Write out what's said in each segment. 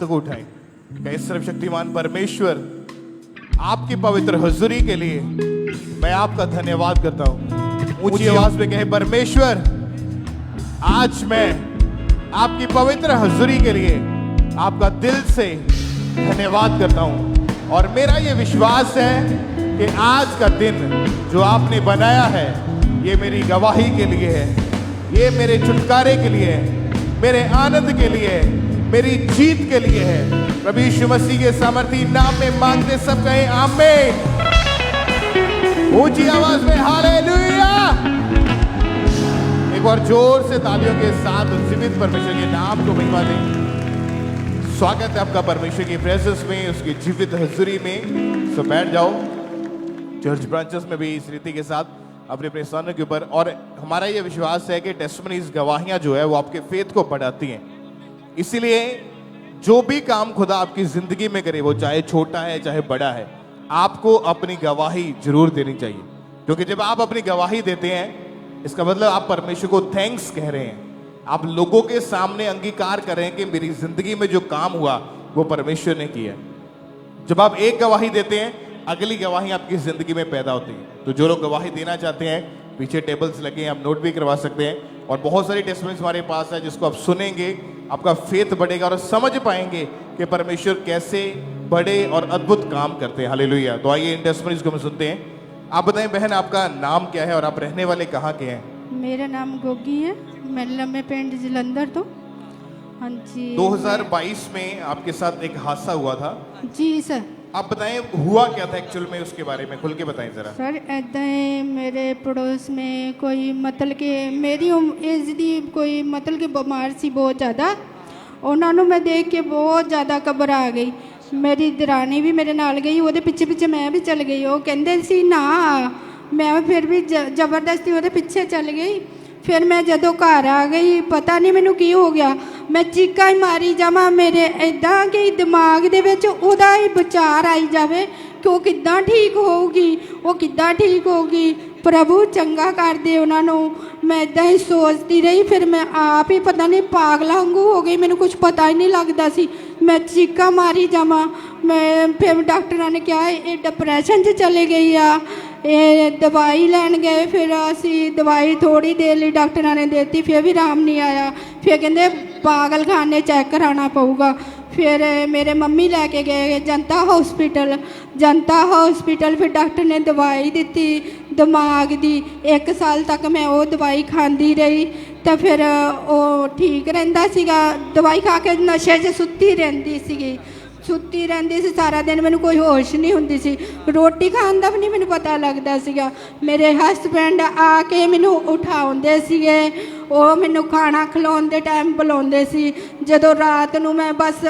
हाथ को उठाएं। कहे सर्वशक्तिमान परमेश्वर, आपकी पवित्र हुजूरी के लिए मैं आपका धन्यवाद करता हूं। ऊंची आवाज में कहे, परमेश्वर आज मैं आपकी पवित्र हुजूरी के लिए आपका दिल से धन्यवाद करता हूं। और मेरा ये विश्वास है कि आज का दिन जो आपने बनाया है ये मेरी गवाही के लिए है, ये मेरे छुटकारे के लिए है, मेरे आनंद के लिए है, मेरी जीत के लिए है। प्रभु यीशु मसीह के सामर्थी नाम में मांगते सब कहें आमीन। ऊंची आवाज में हालेलुया। एक बार जोर से तालियों के साथ जीवित परमेश्वर के नाम को महिमा दें। स्वागत है आपका परमेश्वर की प्रेजेंस में, उसकी जीवित हुजूरी में। सो बैठ जाओ। चर्च ब्रांचेस में भी इस रीति के साथ अपने अपने स्थानों के ऊपर। और हमारा ये विश्वास है कि टेस्टिमनीज, गवाहियां जो है वो आपके फेथ को बढ़ाती हैं। इसीलिए जो भी काम खुदा आपकी जिंदगी में करे, वो चाहे छोटा है चाहे बड़ा है, आपको अपनी गवाही जरूर देनी चाहिए। क्योंकि जब आप अपनी गवाही देते हैं, इसका मतलब आप परमेश्वर को थैंक्स कह रहे हैं। आप लोगों के सामने अंगीकार कर रहे हैं कि मेरी जिंदगी में जो काम हुआ वो परमेश्वर ने किया। जब आप एक गवाही देते हैं, अगली गवाही आपकी जिंदगी में पैदा होती है। तो जो लोग गवाही देना चाहते हैं, पीछे टेबल्स लगे हैं, आप नोट भी करवा सकते हैं। और बहुत सारी टेस्टमेंट्स हमारे पास है जिसको आप सुनेंगे, आपका फेथ बढ़ेगा और समझ पाएंगे कि परमेश्वर कैसे बड़े और अद्भुत काम करते हैं। हालेलुया। तो आइए इन टेस्टमेंट्स को हम सुनते हैं। आप बताएं बहन, आपका नाम क्या है और आप रहने वाले कहाँ के हैं? मेरा नाम गोगी है, मैं लम्बे पिंड जलंधर तो। हाँ जी। 2022 में आपके साथ एक हादसा हुआ था। जी सर। आप बताएं हुआ क्या था एक्चुअल में, उसके बारे में खुल के बताएं जरा। सर ऐदा है, मेरे पड़ोस में कोई मतलब कि मेरी एज दी कोई मतलब कि बीमार सी बहुत ज़्यादा। उन्होंने मैं देख के बहुत ज़्यादा घबरा गई। मेरी दरानी भी मेरे नाल गई, वो पिछे पिछे मैं भी चल गई। वो कहते सी ना, मैं फिर भी जबरदस्ती वो पिछे चल गई। फिर मैं जदों घर आ गई, पता नहीं मैनू की हो गया, मैं चीका ही मारी जावा। मेरे इदा कि दिमाग दे विच उहदा ही विचार आई जावे कि वो किद्दां ठीक होगी, वो किद्दां ठीक होगी। प्रभु चंगा कर दे उन्होंने। मैं इदा ही सोचती रही, फिर मैं आप ही पता नहीं पागला वांगू हो गई, मैनू कुछ पता ही नहीं लगता सी। मैं चीका मारी जावा। मैं फिर डॉक्टर ने कहा ये डिप्रैशन च चले गई आ, ये दवाई लैन गए। फिर असी दवाई थोड़ी देर लिए डॉक्टर ने देती, फिर भी आराम नहीं आया। फिर कहते पागल खाने चेक कराना पऊगा। फिर मेरे मम्मी लैके गए जनता हॉस्पिटल। फिर डॉक्टर ने दवाई दी दिमाग दी। 1 साल तक मैं वो दवाई खाती रही, तो फिर वो ठीक रहिंदा सीगा। दवाई खा के नशे 'च सुत्ती रहिंदी सी सारा दिन। मैनू कोई होश नहीं हुंदी सी, रोटी खाण दा भी नहीं मैनू पता लगदा सीगा। मेरे हसबैंड आके मैनू उठाउंदे सीगे, वो मैनू खाना खिलाउण दे टाइम बुलाउंदे सी। जदों रात नू मैं बस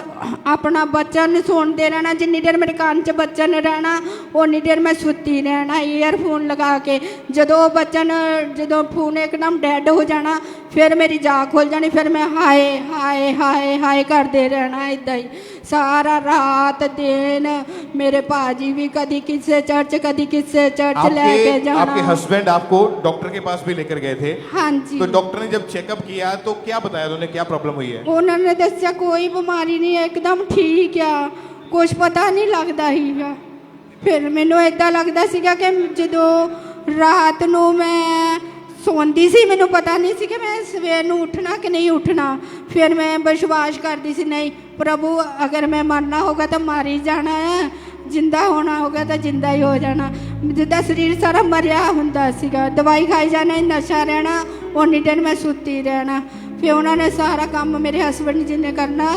अपना बचन सुनते रहना, जिन्नी देर मेरे कान च बचन रहना उन्नी देर मैं सुत्ती रहना ईयरफोन लगा के। जदों फोन एकदम डैड हो जाना, फिर मेरी जाग खुल जानी। फिर मैं हाय हाय हाय हाय करते रहना इदा ही सारा रात दिन। मेरे भाजी भी कदी किसी चर्च कदी किसी चर्च लेके जाना। आपके हस्बैंड आपको डॉक्टर के पास भी लेकर गए थे? हाँ जी। तो डॉक्टर ने जब चेकअप किया तो क्या बताया उन्होंने, क्या प्रॉब्लम हुई है? उन्होंने दस्या कोई बीमारी नहीं है, एकदम ठीक आ, कुछ पता नहीं लगता ही। फिर मैनू इदा लगता सीगा कि जदों रात नू मैं सोंदी सी, मैनू पता नहीं सी कि मैं सवेर नू उठना कि नहीं उठना। फिर मैं विश्वास करती सी, नहीं प्रभु अगर मैं मरना होगा तो मर ही जाना है, जिंदा होना होगा तो जिंदा ही हो जाना। जिद्दां शरीर सारा मरिया हुंदा सीगा, दवाई खाई जाना, नशा रहना, उन्नी देर मैं सुत्ती रहना। फिर उन्होंने सारा काम मेरे हस्बैंड जी ने करना,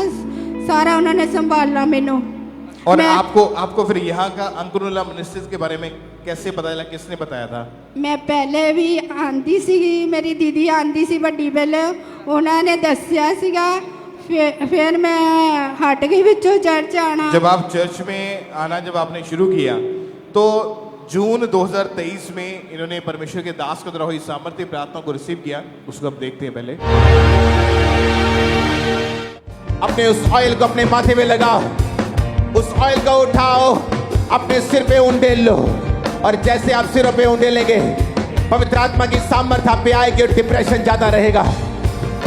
सारा उन्होंने संभालना मैनू। और आपको फिर यहाँ का अंकुरुला मिनिस्ट्रीज के बारे में कैसे पता चला, किसने बताया था? मैं पहले भी आंदी सी, मेरी दीदी आंदी सी बड़ी पहले, उन्होंने दस्या सीगा। फिर मैं हट गई विचों चर्च आना। जब आप चर्च में आना जब आपने शुरू किया तो जून 2023 में इन्होंने परमेश्वर के दास के द्वारा हुई सामर्थ्य प्रार्थना को रिसीव किया। उसको अब देखते हैं। पहले अपने उस ऑयल को अपने माथे में लगाओ, उस ऑयल को उठाओ, अपने सिर पे उंडेल लो, और जैसे आप सिरों पे उंडेलेंगे पवित्र आत्मा की सामर्थ्य आप पे आएगी और डिप्रेशन ज्यादा रहेगा।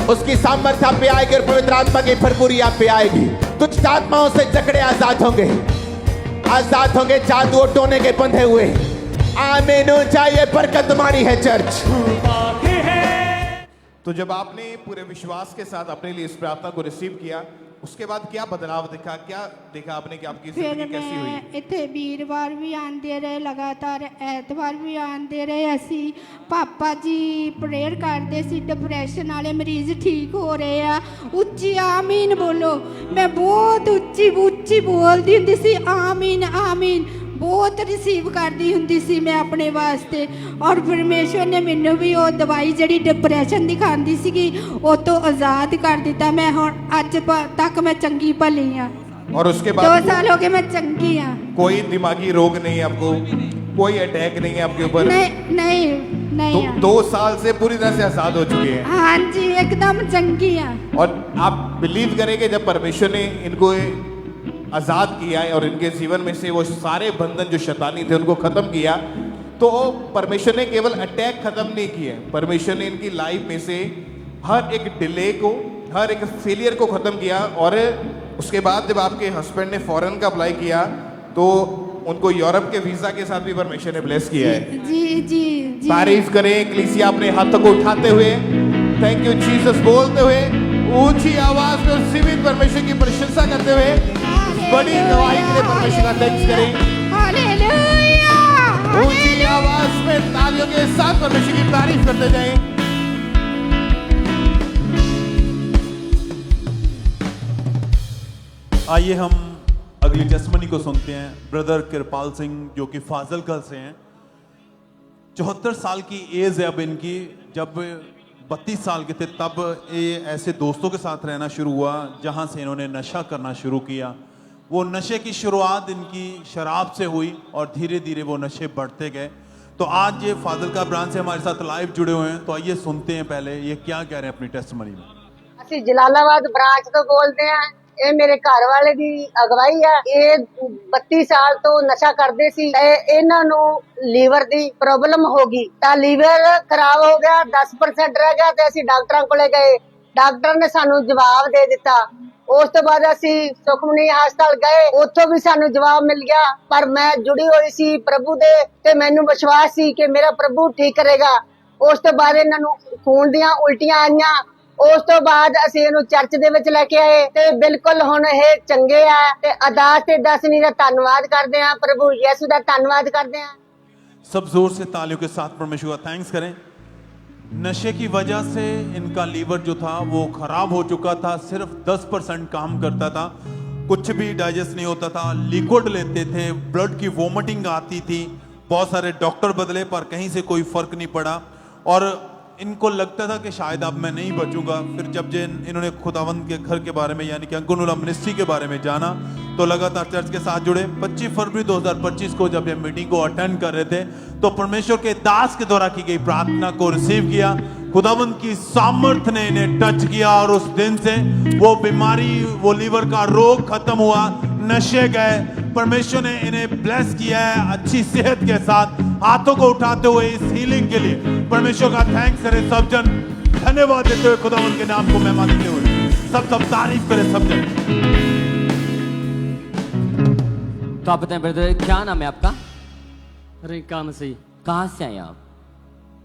उसकी सामर्थ्य आप पे आएगी और पवित्र आत्मा की भरपूरी आप पे आएगी। दुष्ट आत्माओं से जकड़े आजाद होंगे, आजाद होंगे जादू और टोने के बंधे हुए। आमीन। ऊंचाई बरकत तुम्हारी है चर्च। तो जब आपने पूरे विश्वास के साथ अपने लिए इस प्रार्थना को रिसीव किया, उसके बाद क्या बदलाव दिखा, क्या देखा आपने कि आपकी फिर जिंदगी कैसी हुई? मैं इतने वीरवार भी आते रहे, लगातार ऐतवार भी आते रहे। असी पापा जी प्रेयर करते सी, डिप्रैशन वाले मरीज ठीक हो रहे आ। उच्ची आमीन बोलो। मैं बहुत उच्ची उच्ची बोलती हुंदी सी, आमीन आमीन बहुत रिसीव करती हुंदी सी मैं अपने वास्ते। और परमेश्वर ने मैनू भी वो दवाई जी डिप्रैशन दिखाती सी वो तो आज़ाद कर दिता। मैं हुण अज तक मैं चंगी भली हाँ। और उसके 2 बाद साल हो गए मैं चंगी हाँ। कोई दिमागी रोग नहीं है आपको, कोई अटैक नहीं है आपके ऊपर? नहीं नहीं नहीं हाँ। 2 साल से पूरी तरह से आजाद हो चुके हैं। हाँ जी एकदम चंगी हाँ। और आप बिलीव करेंगे जब परमेश्वर ने इनको आजाद किया है और इनके जीवन में से वो सारे बंधन जो शैतानी थे उनको खत्म किया, तो परमेश्वर ने केवल अटैक खत्म नहीं किए, परमेश्वर ने इनकी लाइफ में से हर एक डिले को, हर एक फेलियर को खत्म किया। और उसके बाद जब आपके हस्बैंड ने फॉरेन का अप्लाई किया तो उनको यूरोप के वीजा के साथ भी परमेश्वर ने ब्लेस किया है। जी जी जी। तारीफ करें कलीसिया अपने हाथों को उठाते हुए, थैंक यू जीसस बोलते हुए, ऊंची आवाज में उस जीवित परमेश्वर की प्रशंसा करते हुए बड़ी गवाही के लिए परमेश्वर का थैंक्स करें। हालेलुया। ऊंची आवाज में तालियों के साथ परमेश्वर की तारीफ करते जाएं। आइए हम अगली टेस्टमनी को सुनते हैं। ब्रदर कृपाल सिंह जो कि फाजिलका से हैं, 74 साल की एज है अब इनकी। जब 32 साल के थे तब ये ऐसे दोस्तों के साथ रहना शुरू हुआ जहां से इन्होंने नशा करना शुरू किया। वो नशे की शुरुआत इनकी शराब से हुई और धीरे धीरे वो नशे बढ़ते गए। तो आज ये फाजिलका ब्रांच से हमारे साथ लाइव जुड़े हुए हैं, तो आइए सुनते हैं पहले ये क्या कह रहे हैं अपनी टेस्टमनी में। ਅਸੀਂ ਜਲਾਲਾਬਾਦ ਬ੍ਰਾਂਚ ਤੋਂ ਬੋਲਦੇ ਆ। ਇਹ ਮੇਰੇ ਘਰ ਵਾਲੇ ਦੀ ਅਗਵਾਈ ਆ। ਇਹ 32 ਸਾਲ ਤੋਂ ਨਸ਼ਾ ਕਰਦੇ ਸੀ ਤੇ ਇਹਨਾਂ ਨੂੰ ਲੀਵਰ ਦੀ ਪ੍ਰੋਬਲਮ ਹੋ ਗਈ ਤਾਂ ਲੀਵਰ ਖਰਾਬ ਹੋ ਗਿਆ, 10% ਰਹਿ ਗਿਆ ਤੇ ਅਸੀਂ ਡਾਕਟਰਾਂ ਕੋਲੇ ਗਏ। ਡਾਕਟਰ ਨੇ ਸਾਨੂੰ ਜਵਾਬ ਦੇ ਦਿੱਤਾ। ਉਸ ਤੋਂ ਬਾਅਦ ਅਸੀਂ ਸੁਖਮਨੀ ਹਸਪਤਾਲ ਗਏ, ਉੱਥੋਂ ਵੀ ਸਾਨੂੰ ਜਵਾਬ ਮਿਲ ਗਿਆ। ਪਰ ਮੈਂ ਜੁੜੀ ਹੋਈ ਸੀ ਪ੍ਰਭੂ ਦੇ ਤੇ ਮੈਨੂੰ ਵਿਸ਼ਵਾਸ ਸੀ ਕਿ ਮੇਰਾ ਪ੍ਰਭੂ ਠੀਕ ਕਰੇਗਾ। ਉਸ ਤੋਂ ਬਾਅਦ ਇਹਨਾਂ ਨੂੰ ਖੂਨ ਦੀਆਂ ਉਲਟੀਆਂ ਆਈਆਂ। ਉਸ ਤੋਂ ਬਾਅਦ ਅਸੀਂ ਇਹਨੂੰ ਚਰਚ ਦੇ ਵਿੱਚ ਲੈ ਕੇ ਆਏ ਤੇ ਬਿਲਕੁਲ ਹੁਣ ਇਹ ਚੰਗੇ ਆ ਤੇ ਅਰਦਾਸ ਤੇ ਦਸਵੀਂ ਦਾ ਧੰਨਵਾਦ ਕਰਦੇ ਆ, ਪ੍ਰਭੂ ਯਿਸੂ ਦਾ ਧੰਨਵਾਦ ਕਰਦੇ ਆ। सब जोर से तालियों के साथ परमेश्वर का थैंक्स करें। नशे की वजह से इनका लीवर जो था वो खराब हो चुका था, सिर्फ 10% काम करता था, कुछ भी डाइजेस्ट नहीं होता था, लिक्विड लेते थे, ब्लड की वोमिटिंग आती थी, बहुत सारे डॉक्टर बदले पर कहीं से कोई फर्क नहीं पड़ा और इनको लगता था कि शायद अब मैं नहीं बचूंगा। फिर जब इन्होंने खुदावंद के घर के बारे में यानी कि अंकुनुला मिनिस्ट्री के बारे में जाना तो लगातार चर्च के साथ जुड़े। 25 फरवरी 2025 को जब ये मीटिंग को अटेंड कर रहे थे तो परमेश्वर के दास के द्वारा की गई प्रार्थना को रिसीव किया। खुदावंद की सामर्थ ने इन्हें टच किया और उस दिन से वो बीमारी, वो लीवर का रोग खत्म हुआ, नशे गए। परमेश्वर ने इन्हें ब्लेस किया है अच्छी सेहत के साथ। हाथों को उठाते हुए इस हीलिंग के लिए परमेश्वर का थैंक्स करें सब जन, धन्यवाद देते हुए खुदावंद के नाम को महिमा देते हुए सब तारीफ करें सब जन। तो आप बताएं ब्रदर, क्या नाम है आपका? रिंका मसीह, कहाँ से आए आप?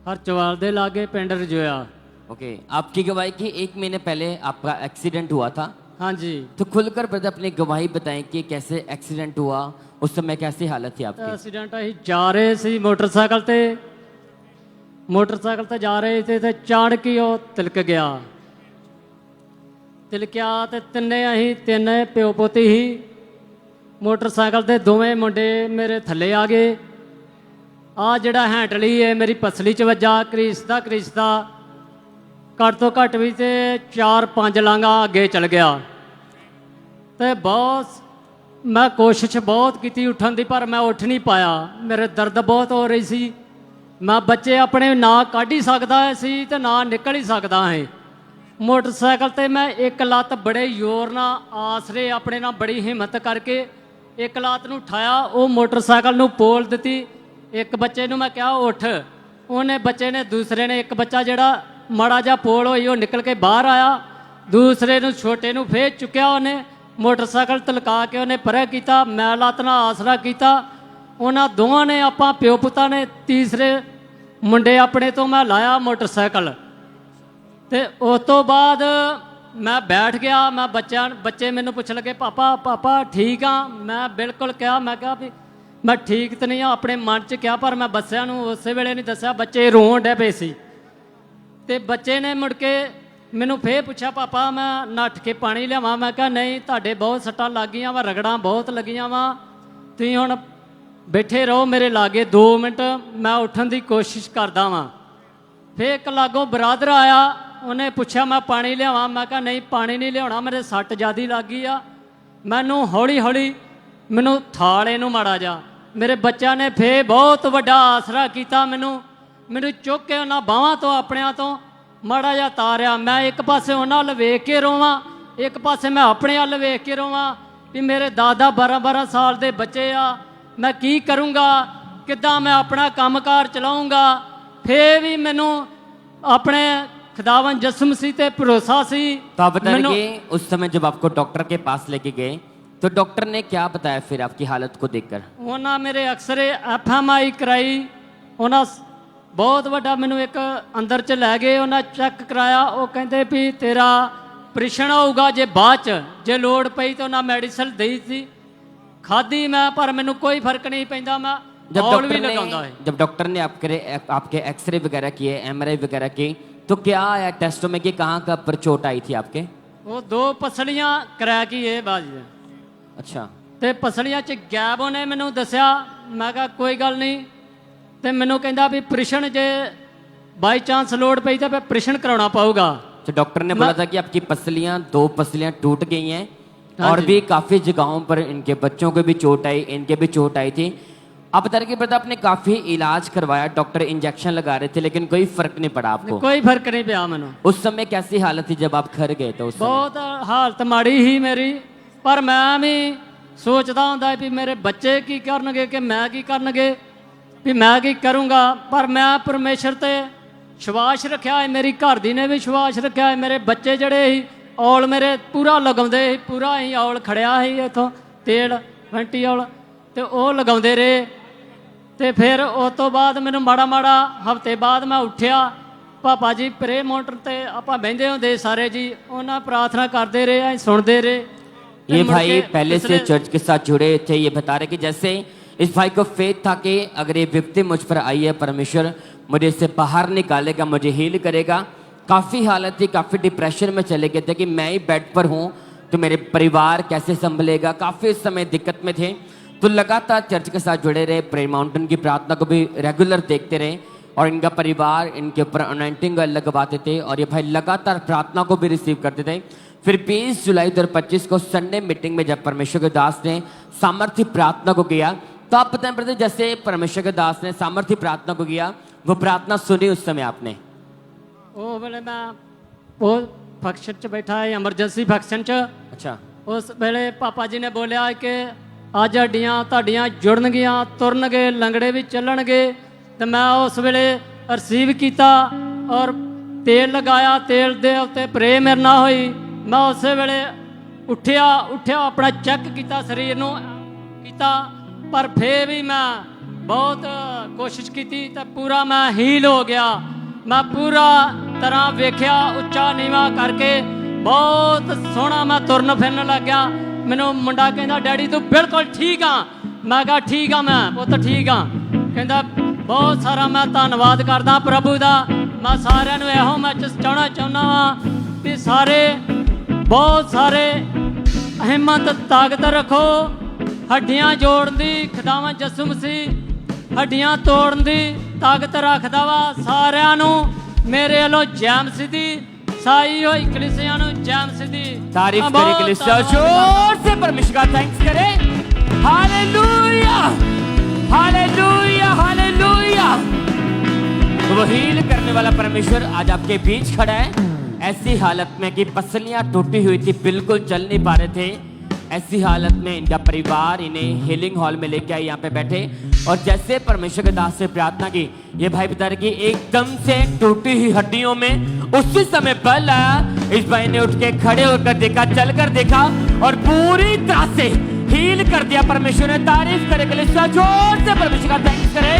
हरचवाल दे लागे पिंड रजोया। ओके, आपकी गवाही की 1 महीने पहले आपका एक्सीडेंट हुआ था। हाँ जी। तो खुलकर ब्रदर अपनी गवाही बताएं कि कैसे एक्सीडेंट हुआ, उस समय कैसी हालत थी आपकी? एक्सीडेंट ਅਸੀਂ ਜਾ ਰਹੇ ਸੀ ਮੋਟਰਸਾਈਕਲ ਤੇ ਜਾ ਰਹੇ ਸੀ ਤੇ ਅਚਾਨਕ ਹੀ ਉਹ ਤਿਲਕਿਆ ਤੇ ਤਿੰਨੇ ਪਿਓ ਪੋਤੀ ਹੀ ਮੋਟਰਸਾਈਕਲ ਤੇ ਦੋਵੇਂ ਮੁੰਡੇ ਮੇਰੇ ਥੱਲੇ ਆ ਗਏ। ਆ ਜਿਹੜਾ ਹੈਂਡਲ ਹੀ ਹੈ ਮੇਰੀ ਪਸਲੀ 'ਚ ਵੱਜਾ, ਕ੍ਰਿਸਦਾ ਘੱਟ ਤੋਂ ਘੱਟ ਵੀ ਤੇ 4-5 ਲਾਂਘਾ ਅੱਗੇ ਚਲ ਗਿਆ ਤੇ ਬਹੁਤ ਮੈਂ ਕੋਸ਼ਿਸ਼ ਬਹੁਤ ਕੀਤੀ ਉੱਠਣ ਦੀ ਪਰ ਮੈਂ ਉੱਠ ਨਹੀਂ ਪਾਇਆ। ਮੇਰੇ ਦਰਦ ਬਹੁਤ ਹੋ ਰਹੀ ਸੀ। ਮੈਂ ਬੱਚੇ ਆਪਣੇ ਨਾ ਕੱਢ ਹੀ ਸਕਦਾ ਸੀ ਤੇ ਨਾ ਨਿਕਲ ਹੀ ਸਕਦਾ ਹੈ। ਮੋਟਰਸਾਈਕਲ ਤੇ ਮੈਂ ਇੱਕ ਲੱਤ ਬੜੇ ਜ਼ੋਰ ਨਾਲ ਆਸਰੇ ਆਪਣੇ ਨਾਲ ਬੜੀ ਹਿੰਮਤ ਕਰਕੇ ਇੱਕ ਲੱਤ ਨੂੰ ਉਠਾਇਆ, ਉਹ ਮੋਟਰਸਾਈਕਲ ਨੂੰ ਪੋਲ ਦਿੱਤੀ। ਇੱਕ ਬੱਚੇ ਨੂੰ ਮੈਂ ਕਿਹਾ ਉੱਠ, ਉਹਨੇ ਬੱਚੇ ਨੇ ਦੂਸਰੇ ਨੇ ਇੱਕ ਬੱਚਾ ਜਿਹੜਾ ਮਾੜਾ ਜਿਹਾ ਪੋਲ ਹੋਈ ਉਹ ਨਿਕਲ ਕੇ ਬਾਹਰ ਆਇਆ, ਦੂਸਰੇ ਨੂੰ ਛੋਟੇ ਨੂੰ ਫੇਰ ਚੁੱਕਿਆ ਉਹਨੇ ਮੋਟਰਸਾਈਕਲ ਤਲਕਾ ਕੇ ਉਹਨੇ ਪਰੇ ਕੀਤਾ, ਮੈਂ ਲੱਤ ਨਾਲ ਆਸਰਾ ਕੀਤਾ। ਉਹਨਾਂ ਦੋਵਾਂ ਨੇ, ਆਪਾਂ ਪਿਓ ਪੁੱਤਾਂ ਨੇ, ਤੀਸਰੇ ਮੁੰਡੇ ਆਪਣੇ ਤੋਂ ਮੈਂ ਲਾਇਆ ਮੋਟਰਸਾਈਕਲ। ਤੇ ਉਸ ਤੋਂ ਬਾਅਦ ਮੈਂ ਬੈਠ ਗਿਆ। ਮੈਂ ਬੱਚੇ ਮੈਨੂੰ ਪੁੱਛਣ ਲੱਗੇ, ਪਾਪਾ ਪਾਪਾ ਠੀਕ ਆ? ਮੈਂ ਬਿਲਕੁਲ ਕਿਹਾ, ਮੈਂ ਕਿਹਾ ਵੀ ਮੈਂ ਠੀਕ ਤਾਂ ਨਹੀਂ ਆ, ਆਪਣੇ ਮਨ 'ਚ ਕਿਹਾ, ਪਰ ਮੈਂ ਬੱਚਿਆਂ ਨੂੰ ਉਸੇ ਵੇਲੇ ਨਹੀਂ ਦੱਸਿਆ। ਬੱਚੇ ਰੋਣ ਡੇ ਪਏ ਸੀ। ਤੇ ਬੱਚੇ ਨੇ ਮੁੜ ਕੇ ਮੈਨੂੰ ਫੇਰ ਪੁੱਛਿਆ, ਪਾਪਾ ਮੈਂ ਨੱਠ ਕੇ ਪਾਣੀ ਲਿਆਵਾਂ? ਮੈਂ ਕਿਹਾ ਨਹੀਂ, ਤੁਹਾਡੇ ਬਹੁਤ ਸੱਟਾਂ ਲੱਗ ਗਈਆਂ ਵਾ, ਰਗੜਾਂ ਬਹੁਤ ਲੱਗੀਆਂ ਵਾ, ਤੁਸੀਂ ਹੁਣ ਬੈਠੇ ਰਹੋ ਮੇਰੇ ਲਾਗੇ 2 ਮਿੰਟ, ਮੈਂ ਉੱਠਣ ਦੀ ਕੋਸ਼ਿਸ਼ ਕਰਦਾ ਵਾਂ। ਫੇਰ ਇੱਕ ਲਾਗੋਂ ਬਰਾਦਰ ਆਇਆ, ਉਹਨੇ ਪੁੱਛਿਆ ਮੈਂ ਪਾਣੀ ਲਿਆਵਾਂ? ਮੈਂ ਕਿਹਾ ਨਹੀਂ, ਪਾਣੀ ਨਹੀਂ ਲਿਆਉਣਾ, ਮੇਰੇ ਸੱਟ ਜ਼ਿਆਦੀ ਲੱਗ ਗਈ ਆ। ਮੈਨੂੰ ਹੌਲੀ ਹੌਲੀ ਮੈਨੂੰ ਥਾਲ ਇਹਨੂੰ ਮਾੜਾ ਜਾ। ਮੇਰੇ ਬੱਚਿਆਂ ਨੇ ਫੇਰ ਬਹੁਤ ਵੱਡਾ ਆਸਰਾ ਕੀਤਾ, ਮੈਨੂੰ ਚੁੱਕ ਕੇ ਉਹਨਾਂ ਬਾਹਾਂ ਤੋਂ, ਆਪਣਿਆਂ ਤੋਂ ਮਾੜਾ ਜਿਹਾ ਤਾਰਿਆ। ਮੈਂ ਇੱਕ ਪਾਸੇ ਉਹਨਾਂ ਵੱਲ ਵੇਖ ਕੇ ਰੋਵਾਂ, ਇੱਕ ਪਾਸੇ ਮੈਂ ਆਪਣੇ ਵੱਲ ਵੇਖ ਕੇ ਰੋਵਾਂ ਵੀ ਮੇਰੇ 10-10 12-12 ਸਾਲ ਦੇ ਬੱਚੇ ਆ, ਮੈਂ ਕੀ ਕਰੂੰਗਾ, ਕਿੱਦਾਂ ਮੈਂ ਆਪਣਾ ਕੰਮਕਾਰ ਚਲਾਊਂਗਾ। ਫੇਰ ਵੀ ਮੈਨੂੰ ਆਪਣੇ खुदावन यसु मसीह पे भरोसा सी। तो आप बताइए उस समय जब आपको डॉक्टर के पास लेके गए तो डॉक्टर ने क्या बताया फिर आपकी हालत को देखकर? उन्होंने मेरे एक्सरे FMI कराई, उन्होंने बहुत बड़ा मैनू एक अंदर च लै गए, उन्हें चेक कराया। वो कहते भी तेरा ऑपरेशन होगा जे बाद जे लोड़ पई तो उन्हें मेडिसिन दी थी, खाधी मैं, पर मैनू कोई फर्क नहीं पैंदा। मैं जब डॉक्टर ने आपके एक्सरे वगैरह किए, MRI वगैरह की, तो क्या आया टेस्टों में कि कहाँ का पर चोट आई थी आपके? वो 2 पसलियां क्रैक ही है बाजी। अच्छा। ते पसलियां च गैप उन्हें मैनू दसिया। मैं कहा कोई गल नहीं। ते मैनू कहंदा भी ऑपरेशन जे बाई चांस लोड़ पई तो ऑपरेशन कराना पऊगा। तो डॉक्टर ने बोला था कि आपकी पसलियां 2 पसलियां टूट गई हैं और भी काफ़ी जगहों पर इनके बच्चों को भी चोट आई, इनके भी चोट आई थी। आप बता रहे कि बेटा आपने काफ़ी इलाज करवाया, डॉक्टर इंजेक्शन लगा रहे थे, लेकिन कोई फर्क नहीं पड़ा आपको? कोई फर्क नहीं पिया मैनू। उस समय कैसी हालत थी जब आप घर गए? तो उस बहुत हालत माड़ी ही मेरी, पर मैं भी सोचता हूँ भी मेरे बच्चे की करनगे कि मैं की करनगे, भी मैं की करूँगा। पर मैं परमेश्वर ते विश्वास रखा है, मेरी घर दी ने भी विश्वास रखा है। मेरे बच्चे जड़े ही औल मेरे पूरा लगाते, पूरा ही औल खड़िया ही इतों तेल फंटी औल, तो वो लगाते रहे। तो फिर उस तो बाद मैनू माड़ा माड़ा हफ्ते बाद मैं उठिया, पापा जी प्रे मोटर ते आपां बहिंदे हुंदे सारे जी, उन्हां प्रार्थना करते रहे, सुनते रहे। ये भाई पहले से चर्च के साथ जुड़े थे। ये बता रहे कि जैसे इस भाई को फेथ था कि अगर ये विपत्ति मुझ पर आई है, परमेश्वर मुझे इससे बाहर निकालेगा, मुझे हील करेगा। काफ़ी हालत थी, काफ़ी डिप्रेशन में चले गए थे कि मैं ही बेड पर हूँ तो मेरे परिवार कैसे संभलेगा। काफ़ी इस समय दिक्कत में थे, तो लगातार चर्च के साथ जुड़े रहे, प्रेयर माउंटेन की प्रार्थना को भी रेगुलर देखते रहे और इनका परिवार इनके ऊपर अनॉइंटिंग लगवाते थे और ये भाई लगातार प्रार्थना को भी रिसीव करते थे। फिर 20 जुलाई 2025 को संडे मीटिंग में जब परमेश्वर के दास ने सामर्थ्य प्रार्थना को किया, तो आप बताएं ब्रदर, जैसे परमेश्वर के दास ने सामर्थ्य प्रार्थना को किया, वो प्रार्थना सुनी उस समय आपने? वो वेले मैं वो फंक्शन च बैठा है, एमरजेंसी फंक्शन च। अच्छा। उस वेले पापा जी ने बोलिया कि अज हड्डियां तुहाडियां जुड़नगियां, तुरनगे, लंगड़े भी चलणगे। तो मैं उस वेले रिसीव किया और तेल लगाया, तेल दे उत्ते प्रे मेरे ना हुई। मैं उस वेले उठिया अपना चेक किया, शरीर नूं किया, पर फिर भी मैं बहुत कोशिश की तो पूरा मैं हील हो गया। मैं पूरा तरह वेख्या, उच्चा नीवा करके बहुत सोहना मैं तुरन फिरन लग गया। मैनू मुंडा कहता डैडी तू बिल्कुल ठीक हाँ। मैं कहा ठीक हाँ, मैं पुत्त ठीक हाँ। कहता बहुत सारा मैं धन्नवाद करदा प्रभु दा। मैं सारिਆਂ ਨੂੰ ਇਹੋ मैसेज ਚਾਹਣਾ ਚਾਹੁੰਦਾ हाँ भी सारे बहुत सारे हिम्मत ताकत रखो, हड्डियां जोड़न दी खुदावन यसु मसीह हड्डियां तोड़न दी ताकत रखदा वा। सारिਆਂ ਨੂੰ मेरे ਵੱਲੋਂ जय मसीह दी साई होई कलीसिया नु जय मसीह दी तारीफ करें कलीसिया, जोर से परमेश्वर का थैंक्स करें। Hallelujah hallelujah hallelujah. तो वो हील करने वाला परमेश्वर आज आपके बीच खड़ा है। ऐसी हालत में कि पसलियां टूटी हुई थी, बिल्कुल चल नहीं पा रहे थे, ऐसी हालत में इनका परिवार इन्हें हीलिंग हॉल में लेके आए, यहाँ पे बैठे और जैसे परमेश्वर के दास से प्रार्थना की, ये भाई बता रहे कि एकदम से टूटी हुई हड्डियों में उसी समय बल आया। इस भाई ने उठ के खड़े होकर देखा, चलकर देखा और पूरी तरह से हील कर दिया परमेश्वर ने। तारीफ करे कलीसिया, जोर से परमेश्वर का थैंक्स करे।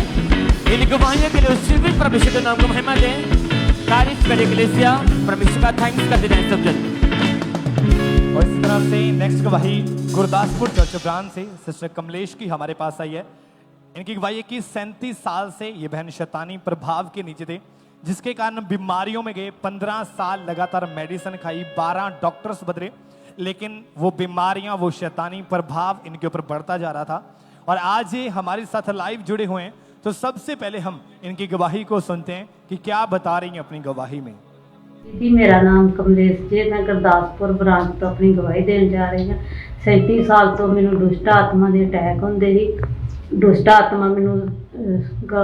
इन गवाहियों के लिए उसी भी परमेश्वर के नाम को महिमा दें। तारीफ करे कलीसिया, परमेश्वर का थैंक्स करते रहें सब जन। और इसी तरह से नेक्स्ट गवाही गुरदासपुर चर्च ब्रांच से सिस्टर कमलेश की हमारे पास आई है। इनकी गवाही है कि 37 साल से ये बहन शैतानी प्रभाव के नीचे थे, जिसके कारण बीमारियों में गए। 15 साल लगातार मेडिसिन खाई, 12 डॉक्टर्स बदले, लेकिन वो बीमारियां, वो शैतानी प्रभाव इनके ऊपर बढ़ता जा रहा था। और आज ये हमारे साथ लाइव जुड़े हुए हैं, तो सबसे पहले हम इनकी गवाही को सुनते हैं कि क्या बता रही हैं अपनी गवाही में। जी, मेरा नाम कमलेश जी, मैं गुरदासपुर ब्रांच तो अपनी गवाही देने जा रही हूँ। 37 साल तो मैनू दुष्ट आत्मा के अटैक होंगे ही। दुष्ट आत्मा मैनू